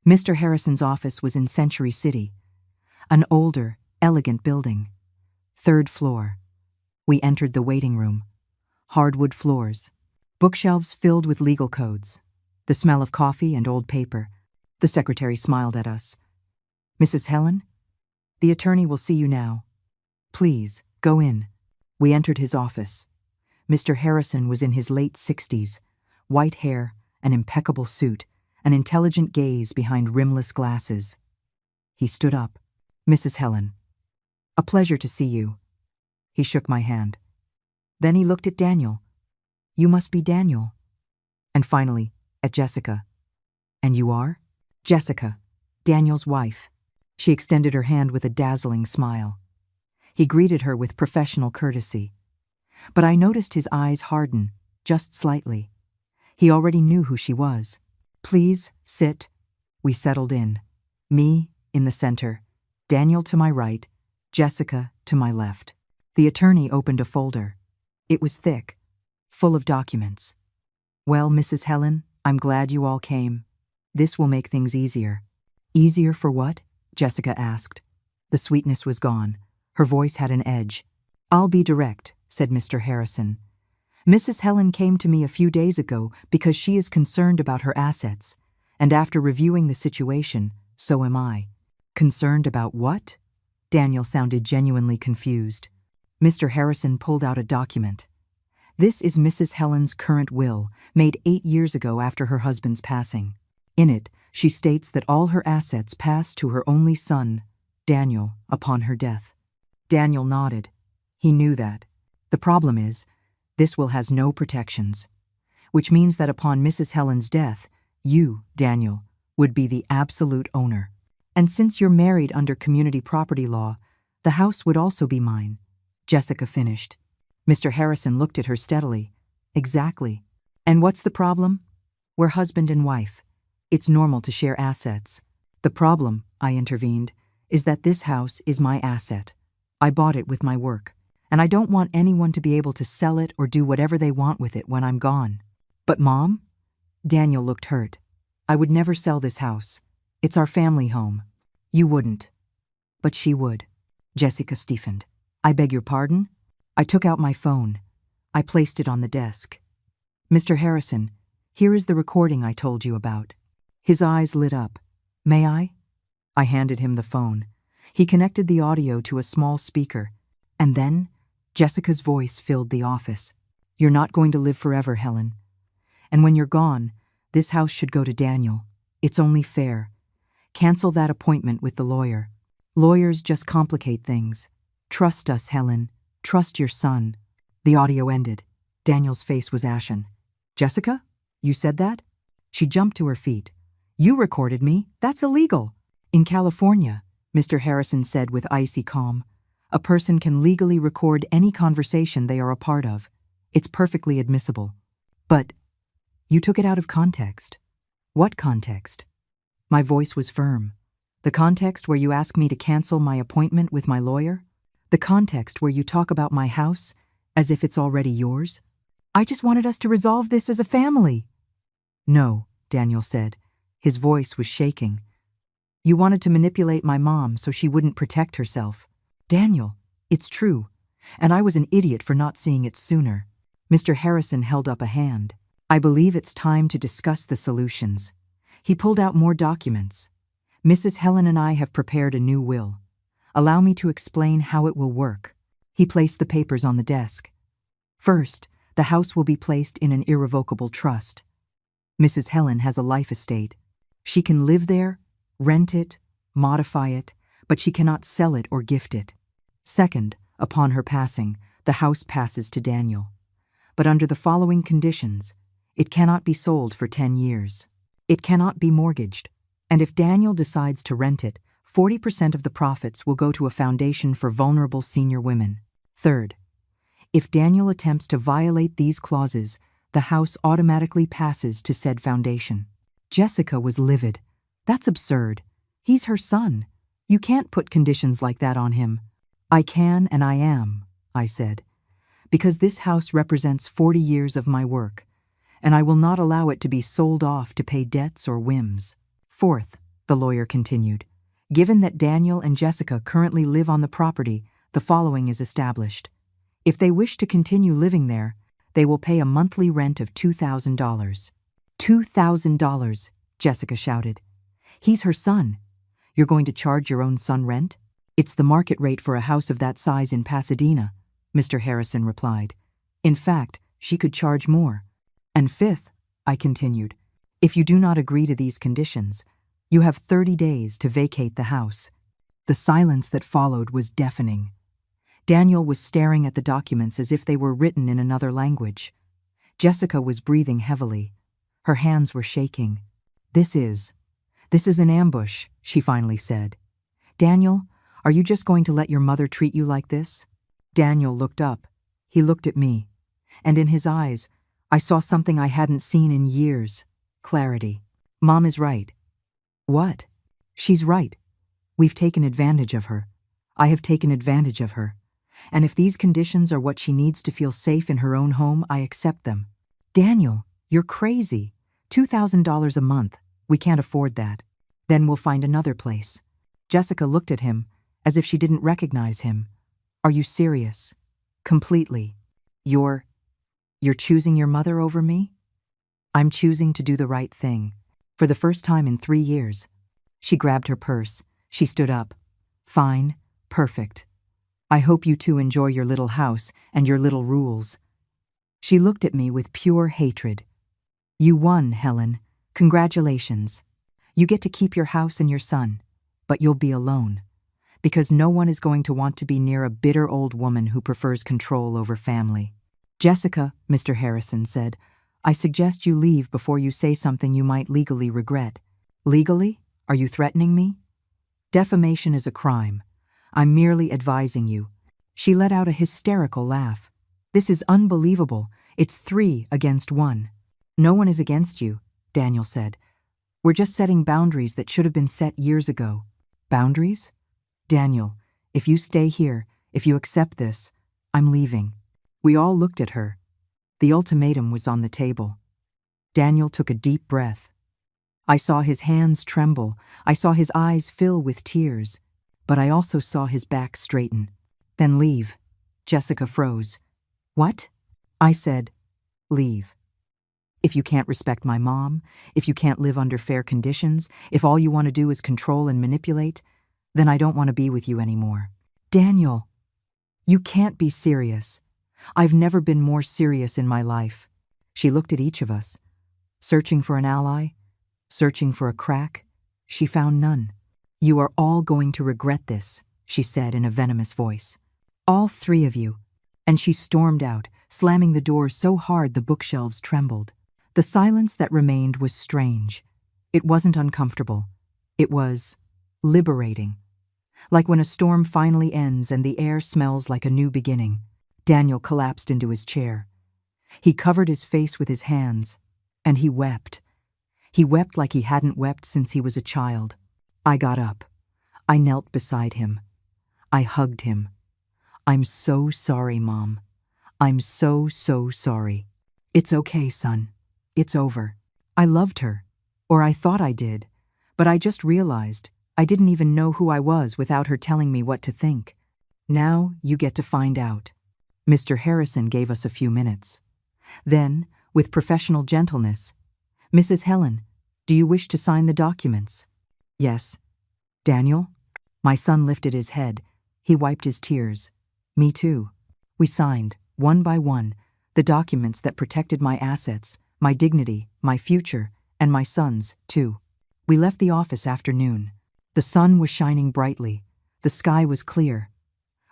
Mr. Harrison's office was in Century City, an older, elegant building. 3rd floor. We entered the waiting room. Hardwood floors. Bookshelves filled with legal codes. The smell of coffee and old paper. The secretary smiled at us. Mrs. Helen? The attorney will see you now. Please, go in. We entered his office. Mr. Harrison was in his late 60s, white hair, an impeccable suit, an intelligent gaze behind rimless glasses. He stood up. Mrs. Helen. A pleasure to see you. He shook my hand. Then he looked at Daniel. You must be Daniel. And finally, at Jessica. And you are? Jessica, Daniel's wife. She extended her hand with a dazzling smile. He greeted her with professional courtesy. But I noticed his eyes harden, just slightly. He already knew who she was. Please, sit. We settled in. Me, in the center. Daniel to my right. Jessica to my left. The attorney opened a folder. It was thick, full of documents. Well, Mrs. Helen, I'm glad you all came. This will make things easier. Easier for what? Jessica asked. The sweetness was gone. Her voice had an edge. I'll be direct, said Mr. Harrison. Mrs. Helen came to me a few days ago because she is concerned about her assets, and after reviewing the situation, so am I. Concerned about what? Daniel sounded genuinely confused. Mr. Harrison pulled out a document. This is Mrs. Helen's current will, made 8 years ago after her husband's passing. In it, she states that all her assets pass to her only son, Daniel, upon her death. Daniel nodded. He knew that. The problem is, this will has no protections, which means that upon Mrs. Helen's death, you, Daniel, would be the absolute owner. And since you're married under community property law, the house would also be mine. Jessica finished. Mr. Harrison looked at her steadily. Exactly. And what's the problem? We're husband and wife. It's normal to share assets. The problem, I intervened, is that this house is my asset. I bought it with my work, and I don't want anyone to be able to sell it or do whatever they want with it when I'm gone. But Mom? Daniel looked hurt. I would never sell this house. It's our family home. You wouldn't. But she would. Jessica stiffened. I beg your pardon? I took out my phone. I placed it on the desk. Mr. Harrison, here is the recording I told you about. His eyes lit up. May I? I handed him the phone. He connected the audio to a small speaker. And then, Jessica's voice filled the office. You're not going to live forever, Helen. And when you're gone, this house should go to Daniel. It's only fair. Cancel that appointment with the lawyer. Lawyers just complicate things. Trust us, Helen. Trust your son. The audio ended. Daniel's face was ashen. Jessica? You said that? She jumped to her feet. You recorded me. That's illegal. In California, Mr. Harrison said with icy calm, a person can legally record any conversation they are a part of. It's perfectly admissible. But you took it out of context. What context? My voice was firm. The context where you asked me to cancel my appointment with my lawyer? The context where you talk about my house as if it's already yours? I just wanted us to resolve this as a family. No, Daniel said. His voice was shaking. You wanted to manipulate my mom so she wouldn't protect herself. Daniel, it's true, and I was an idiot for not seeing it sooner. Mr. Harrison held up a hand. I believe it's time to discuss the solutions. He pulled out more documents. Mrs. Helen and I have prepared a new will. Allow me to explain how it will work. He placed the papers on the desk. First, the house will be placed in an irrevocable trust. Mrs. Helen has a life estate. She can live there, rent it, modify it, but she cannot sell it or gift it. Second, upon her passing, the house passes to Daniel. But under the following conditions, it cannot be sold for 10 years. It cannot be mortgaged. And if Daniel decides to rent it, 40% of the profits will go to a foundation for vulnerable senior women. Third, if Daniel attempts to violate these clauses, the house automatically passes to said foundation. Jessica was livid. That's absurd. He's her son. You can't put conditions like that on him. I can and I am, I said, because this house represents 40 years of my work, and I will not allow it to be sold off to pay debts or whims. Fourth, the lawyer continued, given that Daniel and Jessica currently live on the property, the following is established. If they wish to continue living there, they will pay a monthly rent of $2,000. $2,000, Jessica shouted. He's her son. You're going to charge your own son rent? It's the market rate for a house of that size in Pasadena, Mr. Harrison replied. In fact, she could charge more. And fifth, I continued, if you do not agree to these conditions, you have 30 days to vacate the house. The silence that followed was deafening. Daniel was staring at the documents as if they were written in another language. Jessica was breathing heavily. Her hands were shaking. This is an ambush, she finally said. Daniel, are you just going to let your mother treat you like this? Daniel looked up. He looked at me. And in his eyes, I saw something I hadn't seen in years. Clarity. Mom is right. What? She's right. We've taken advantage of her. I have taken advantage of her. And if these conditions are what she needs to feel safe in her own home, I accept them. Daniel, you're crazy. $2,000 a month. We can't afford that. Then we'll find another place. Jessica looked at him as if she didn't recognize him. Are you serious? Completely. You're choosing your mother over me? I'm choosing to do the right thing. For the first time in 3 years. She grabbed her purse. She stood up. Fine. Perfect. I hope you two enjoy your little house and your little rules. She looked at me with pure hatred. You won, Helen. Congratulations. You get to keep your house and your son, but you'll be alone. Because no one is going to want to be near a bitter old woman who prefers control over family. Jessica, Mr. Harrison said, I suggest you leave before you say something you might legally regret. Legally? Are you threatening me? Defamation is a crime. I'm merely advising you. She let out a hysterical laugh. This is unbelievable. It's 3 against 1. No one is against you, Daniel said. We're just setting boundaries that should have been set years ago. Boundaries? Daniel, if you stay here, if you accept this, I'm leaving. We all looked at her. The ultimatum was on the table. Daniel took a deep breath. I saw his hands tremble. I saw his eyes fill with tears. But I also saw his back straighten. Then leave. Jessica froze. What? I said, leave. If you can't respect my mom, if you can't live under fair conditions, if all you want to do is control and manipulate, then I don't want to be with you anymore. Daniel, you can't be serious. I've never been more serious in my life. She looked at each of us. Searching for an ally, searching for a crack, she found none. You are all going to regret this, she said in a venomous voice. All 3 of you. And she stormed out, slamming the door so hard the bookshelves trembled. The silence that remained was strange. It wasn't uncomfortable. It was liberating. Like when a storm finally ends and the air smells like a new beginning. Daniel collapsed into his chair. He covered his face with his hands, and he wept. He wept like he hadn't wept since he was a child. I got up. I knelt beside him. I hugged him. I'm so sorry, Mom. I'm so sorry. It's okay, son. It's over. I loved her. Or I thought I did. But I just realized I didn't even know who I was without her telling me what to think. Now you get to find out. Mr. Harrison gave us a few minutes. Then, with professional gentleness, Mrs. Helen, do you wish to sign the documents? Yes. Daniel? My son lifted his head. He wiped his tears. Me too. We signed, one by one, the documents that protected my assets, my dignity, my future, and my son's, too. We left the office after noon. The sun was shining brightly. The sky was clear.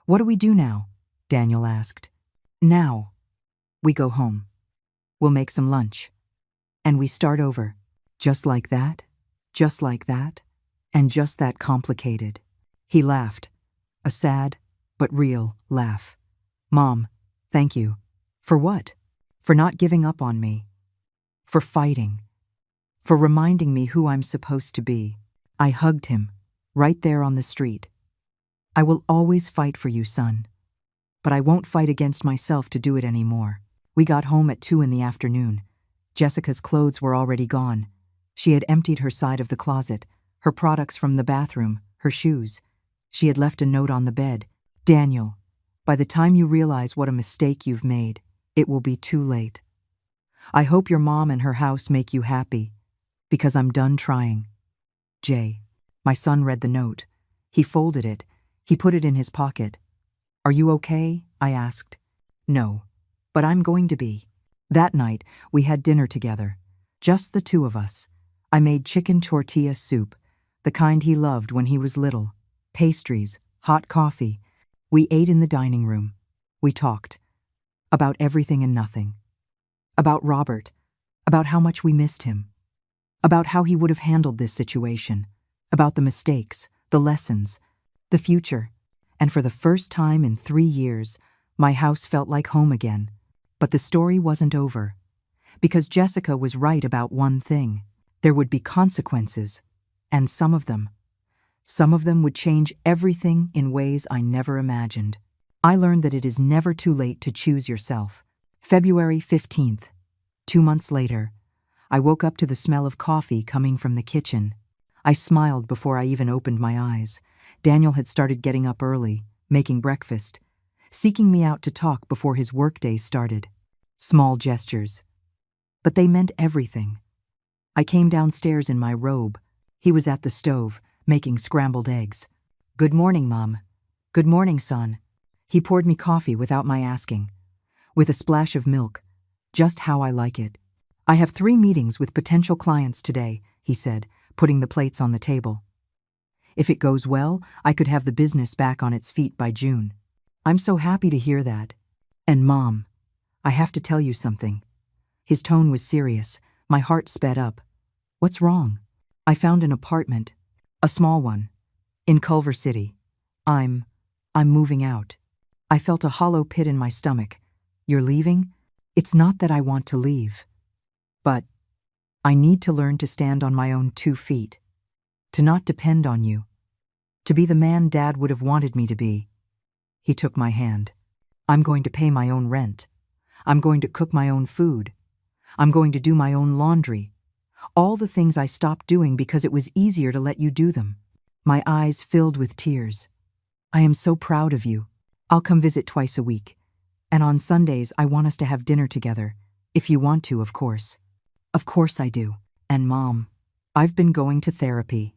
What do we do now? Daniel asked. Now, we go home. We'll make some lunch. And we start over. Just like that, and just that complicated. He laughed. A sad, but real laugh. Mom, thank you. For what? For not giving up on me. For fighting. For reminding me who I'm supposed to be. I hugged him, right there on the street. I will always fight for you, son. But I won't fight against myself to do it anymore. We got home at 2 in the afternoon. Jessica's clothes were already gone. She had emptied her side of the closet, her products from the bathroom, her shoes. She had left a note on the bed. Daniel, by the time you realize what a mistake you've made, it will be too late. I hope your mom and her house make you happy, because I'm done trying. Jay. My son read the note. He folded it. He put it in his pocket. Are you okay? I asked. No, but I'm going to be. That night, we had dinner together. Just the two of us. I made chicken tortilla soup, the kind he loved when he was little. Pastries, hot coffee. We ate in the dining room. We talked. About everything and nothing. About Robert. About how much we missed him. About how he would have handled this situation. About the mistakes, the lessons, the future. And for the first time in 3 years, my house felt like home again. But the story wasn't over. Because Jessica was right about one thing. There would be consequences. And some of them would change everything in ways I never imagined. I learned that it is never too late to choose yourself. February 15th. 2 months later, I woke up to the smell of coffee coming from the kitchen. I smiled before I even opened my eyes. Daniel had started getting up early, making breakfast, seeking me out to talk before his workday started. Small gestures. But they meant everything. I came downstairs in my robe. He was at the stove, making scrambled eggs. Good morning, Mom. Good morning, son. He poured me coffee without my asking. With a splash of milk. Just how I like it. I have 3 meetings with potential clients today, he said, putting the plates on the table. If it goes well, I could have the business back on its feet by June. I'm so happy to hear that. And Mom, I have to tell you something. His tone was serious. My heart sped up. What's wrong? I found an apartment. A small one. In Culver City. I'm moving out. I felt a hollow pit in my stomach. You're leaving? It's not that I want to leave. But I need to learn to stand on my own 2 feet. To not depend on you. To be the man Dad would have wanted me to be. He took my hand. I'm going to pay my own rent. I'm going to cook my own food. I'm going to do my own laundry. All the things I stopped doing because it was easier to let you do them. My eyes filled with tears. I am so proud of you. I'll come visit twice a week. And on Sundays, I want us to have dinner together. If you want to, of course. Of course I do. And Mom, I've been going to therapy.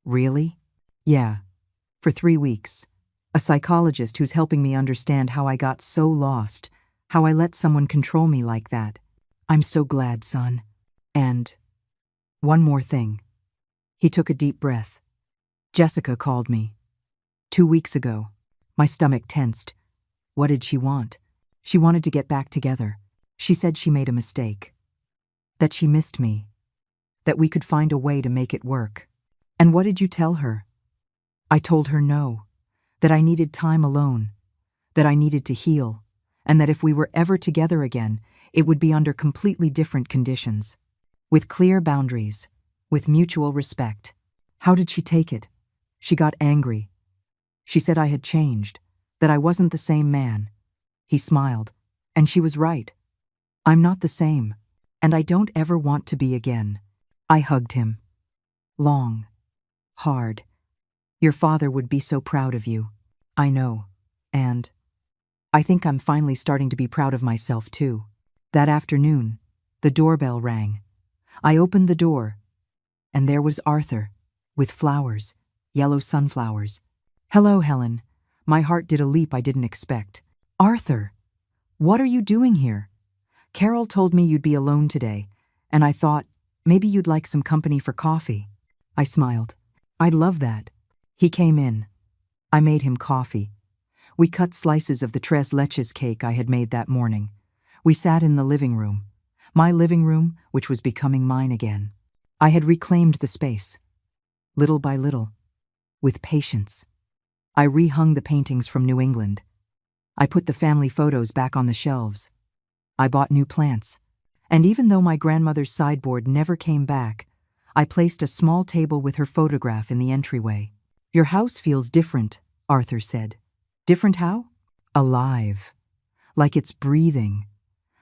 Really? Yeah. For 3 weeks. A psychologist who's helping me understand how I got so lost, how I let someone control me like that. I'm so glad, son. And one more thing. He took a deep breath. Jessica called me. 2 weeks ago. My stomach tensed. What did she want? She wanted to get back together. She said she made a mistake. That she missed me. That we could find a way to make it work. And what did you tell her? I told her no. That I needed time alone. That I needed to heal. And that if we were ever together again, it would be under completely different conditions. With clear boundaries. With mutual respect. How did she take it? She got angry. She said I had changed. that I wasn't the same man. He smiled, and she was right. I'm not the same, and I don't ever want to be again. I hugged him. Long. Hard. Your father would be so proud of you. I know. And I think I'm finally starting to be proud of myself too. That afternoon, the doorbell rang. I opened the door, and there was Arthur, with flowers, yellow sunflowers. Hello, Helen. My heart did a leap I didn't expect. Arthur, what are you doing here? Carol told me you'd be alone today, and I thought maybe you'd like some company for coffee. I smiled. I'd love that. He came in. I made him coffee. We cut slices of the tres leches cake I had made that morning. We sat in the living room. My living room, which was becoming mine again. I had reclaimed the space. Little by little. With patience. I rehung the paintings from New England. I put the family photos back on the shelves. I bought new plants. And even though my grandmother's sideboard never came back, I placed a small table with her photograph in the entryway. Your house feels different, Arthur said. Different how? Alive. Like it's breathing.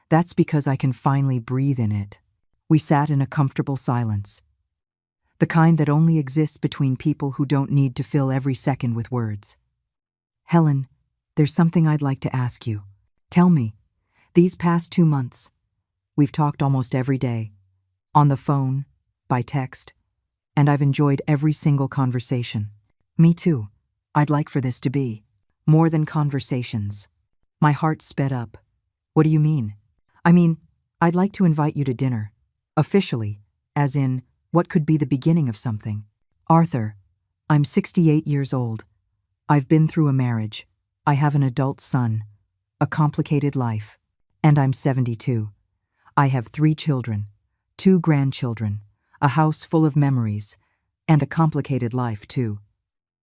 That's because I can finally breathe in it. We sat in a comfortable silence. The kind that only exists between people who don't need to fill every second with words. Helen, there's something I'd like to ask you. Tell me, these past 2 months, we've talked almost every day. On the phone, by text, and I've enjoyed every single conversation. Me too. I'd like for this to be more than conversations. My heart sped up. What do you mean? I mean, I'd like to invite you to dinner. Officially, as in, what could be the beginning of something. Arthur, I'm 68 years old. I've been through a marriage. I have an adult son. A complicated life. And I'm 72. I have 3 children, 2 grandchildren, a house full of memories, and a complicated life too.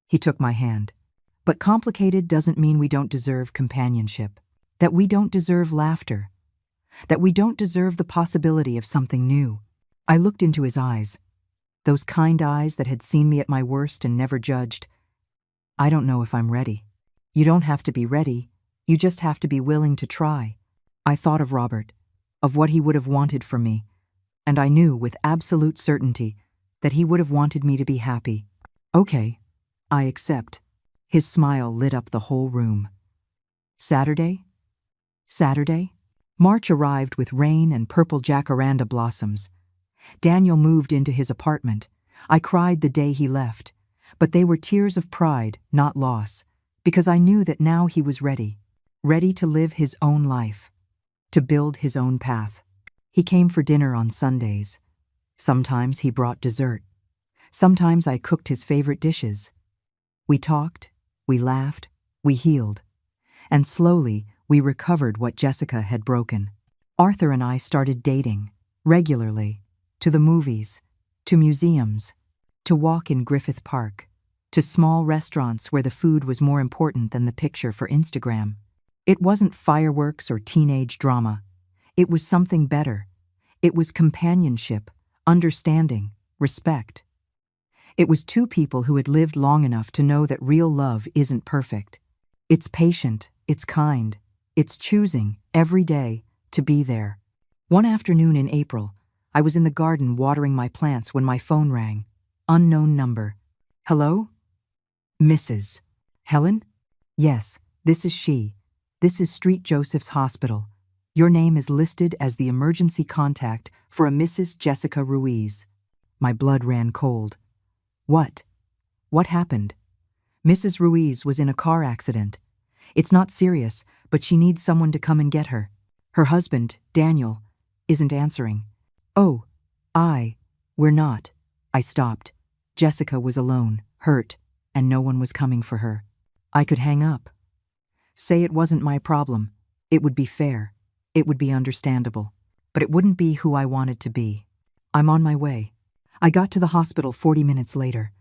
He took my hand. But complicated doesn't mean we don't deserve companionship, that we don't deserve laughter, that we don't deserve the possibility of something new. I looked into his eyes, those kind eyes that had seen me at my worst and never judged. I don't know if I'm ready. You don't have to be ready. You just have to be willing to try. I thought of Robert, of what he would have wanted from me, and I knew with absolute certainty that he would have wanted me to be happy. Okay, I accept. His smile lit up the whole room. Saturday? Saturday? March arrived with rain and purple jacaranda blossoms. Daniel moved into his apartment. I cried the day he left, but they were tears of pride, not loss, because I knew that now he was ready to live his own life, to build his own path. He came for dinner on Sundays. Sometimes he brought dessert. Sometimes I cooked his favorite dishes. We talked, we laughed, we healed, and slowly we recovered what Jessica had broken. Arthur and I started dating, regularly, to the movies, to museums, to walk in Griffith Park, to small restaurants where the food was more important than the picture for Instagram. It wasn't fireworks or teenage drama. It was something better. It was companionship, understanding, respect. It was 2 people who had lived long enough to know that real love isn't perfect. It's patient, it's kind, it's choosing, every day, to be there. One afternoon in April, I was in the garden watering my plants when my phone rang. Unknown number. Hello? Mrs. Helen? Yes, this is she. This is Street Joseph's Hospital. Your name is listed as the emergency contact for a Mrs. Jessica Ruiz. My blood ran cold. What? What happened? Mrs. Ruiz was in a car accident. It's not serious, but she needs someone to come and get her. Her husband, Daniel, isn't answering. Oh, we're not. I stopped. Jessica was alone, hurt, and no one was coming for her. I could hang up. Say it wasn't my problem. It would be fair. It would be understandable. But it wouldn't be who I wanted to be. I'm on my way. I got to the hospital 40 minutes later.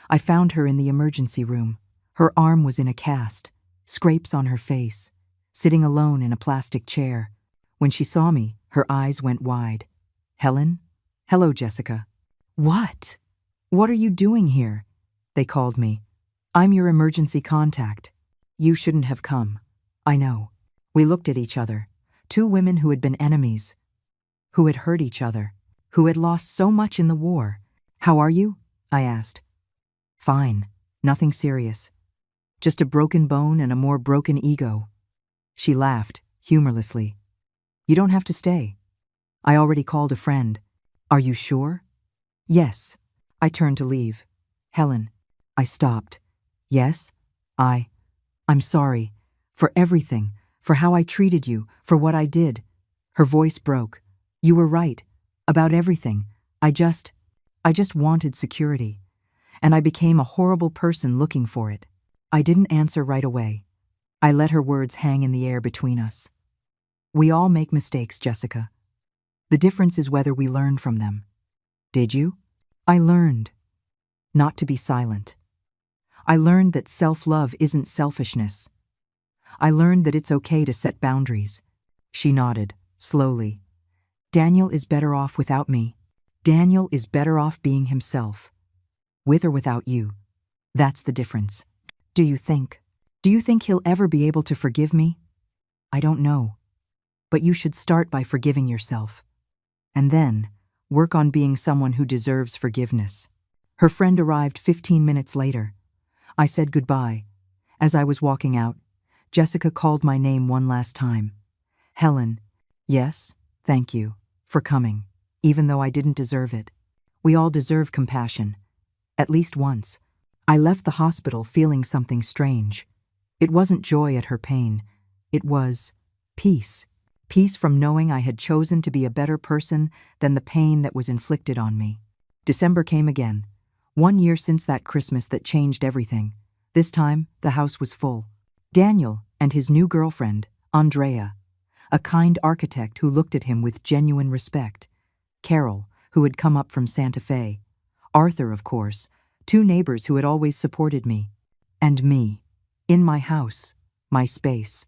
I found her in the emergency room. Her arm was in a cast, scrapes on her face, sitting alone in a plastic chair. When she saw me, her eyes went wide. Helen? Hello, Jessica. What? What are you doing here? They called me. I'm your emergency contact. You shouldn't have come. I know. We looked at each other. Two women who had been enemies, who had hurt each other, who had lost so much in the war. How are you? I asked. Fine. Nothing serious. Just a broken bone and a more broken ego. She laughed, humorlessly. You don't have to stay. I already called a friend. Are you sure? Yes. I turned to leave. Helen. I stopped. Yes? I'm sorry. For everything. For how I treated you. For what I did. Her voice broke. You were right. About everything. I just wanted security. And I became a horrible person looking for it. I didn't answer right away. I let her words hang in the air between us. We all make mistakes, Jessica. The difference is whether we learn from them. Did you? I learned not to be silent. I learned that self-love isn't selfishness. I learned that it's okay to set boundaries. She nodded, slowly. Daniel is better off without me. Daniel is better off being himself. With or without you. That's the difference. Do you think he'll ever be able to forgive me? I don't know. But you should start by forgiving yourself. And then, work on being someone who deserves forgiveness. Her friend arrived 15 minutes later. I said goodbye. As I was walking out, Jessica called my name one last time. Helen. Yes, thank you, for coming, even though I didn't deserve it. We all deserve compassion. At least once. I left the hospital feeling something strange. It wasn't joy at her pain. It was peace. Peace from knowing I had chosen to be a better person than the pain that was inflicted on me. December came again. 1 year since that Christmas that changed everything. This time, the house was full. Daniel and his new girlfriend, Andrea, a kind architect who looked at him with genuine respect. Carol, who had come up from Santa Fe. Arthur, of course, 2 neighbors who had always supported me. And me. In my house, my space,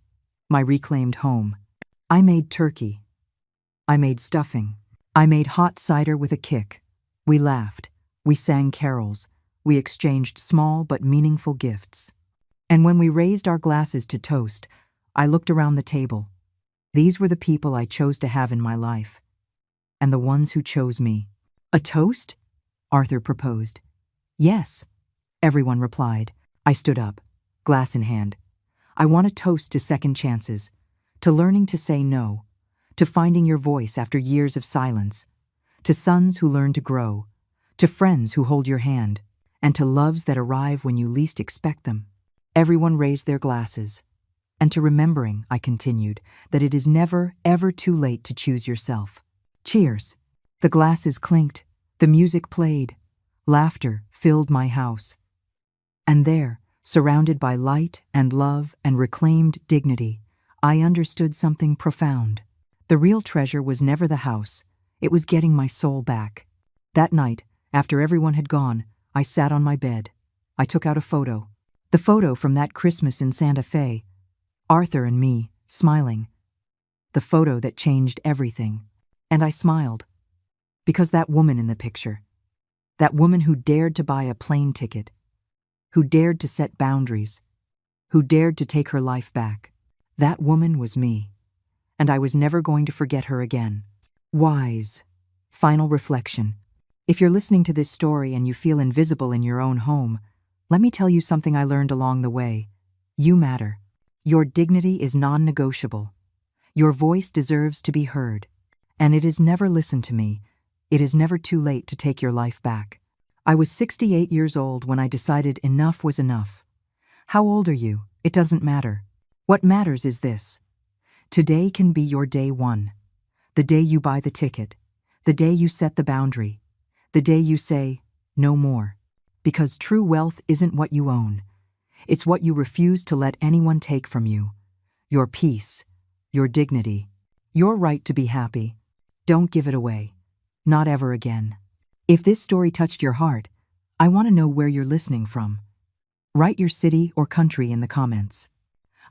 my reclaimed home. I made turkey. I made stuffing. I made hot cider with a kick. We laughed. We sang carols. We exchanged small but meaningful gifts. And when we raised our glasses to toast, I looked around the table. These were the people I chose to have in my life. And the ones who chose me. A toast? Arthur proposed. Yes, everyone replied. I stood up, glass in hand. I want to toast to second chances, to learning to say no, to finding your voice after years of silence, to sons who learn to grow, to friends who hold your hand, and to loves that arrive when you least expect them. Everyone raised their glasses. And to remembering, I continued, that it is never, ever too late to choose yourself. Cheers. The glasses clinked. The music played. Laughter filled my house. And there, surrounded by light and love and reclaimed dignity, I understood something profound. The real treasure was never the house. It was getting my soul back. That night, after everyone had gone, I sat on my bed. I took out a photo. The photo from that Christmas in Santa Fe. Arthur and me, smiling. The photo that changed everything. And I smiled. Because that woman in the picture, that woman who dared to buy a plane ticket, who dared to set boundaries, who dared to take her life back, that woman was me. And I was never going to forget her again. Wise. Final reflection. If you're listening to this story and you feel invisible in your own home, let me tell you something I learned along the way. You matter. Your dignity is non-negotiable. Your voice deserves to be heard. And it is never listened to me. It is never too late to take your life back. I was 68 years old when I decided enough was enough. How old are you? It doesn't matter. What matters is this. Today can be your day 1. The day you buy the ticket. The day you set the boundary. The day you say, no more. Because true wealth isn't what you own. It's what you refuse to let anyone take from you. Your peace, your dignity, your right to be happy. Don't give it away. Not ever again. If this story touched your heart, I want to know where you're listening from. Write your city or country in the comments.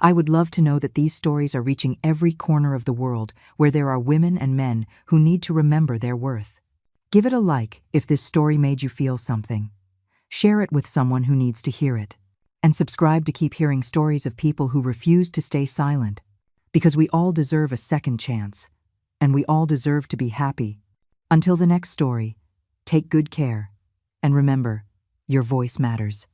I would love to know that these stories are reaching every corner of the world where there are women and men who need to remember their worth. Give it a like if this story made you feel something. Share it with someone who needs to hear it. And subscribe to keep hearing stories of people who refuse to stay silent. Because we all deserve a second chance. And we all deserve to be happy. Until the next story, take good care. And remember, your voice matters.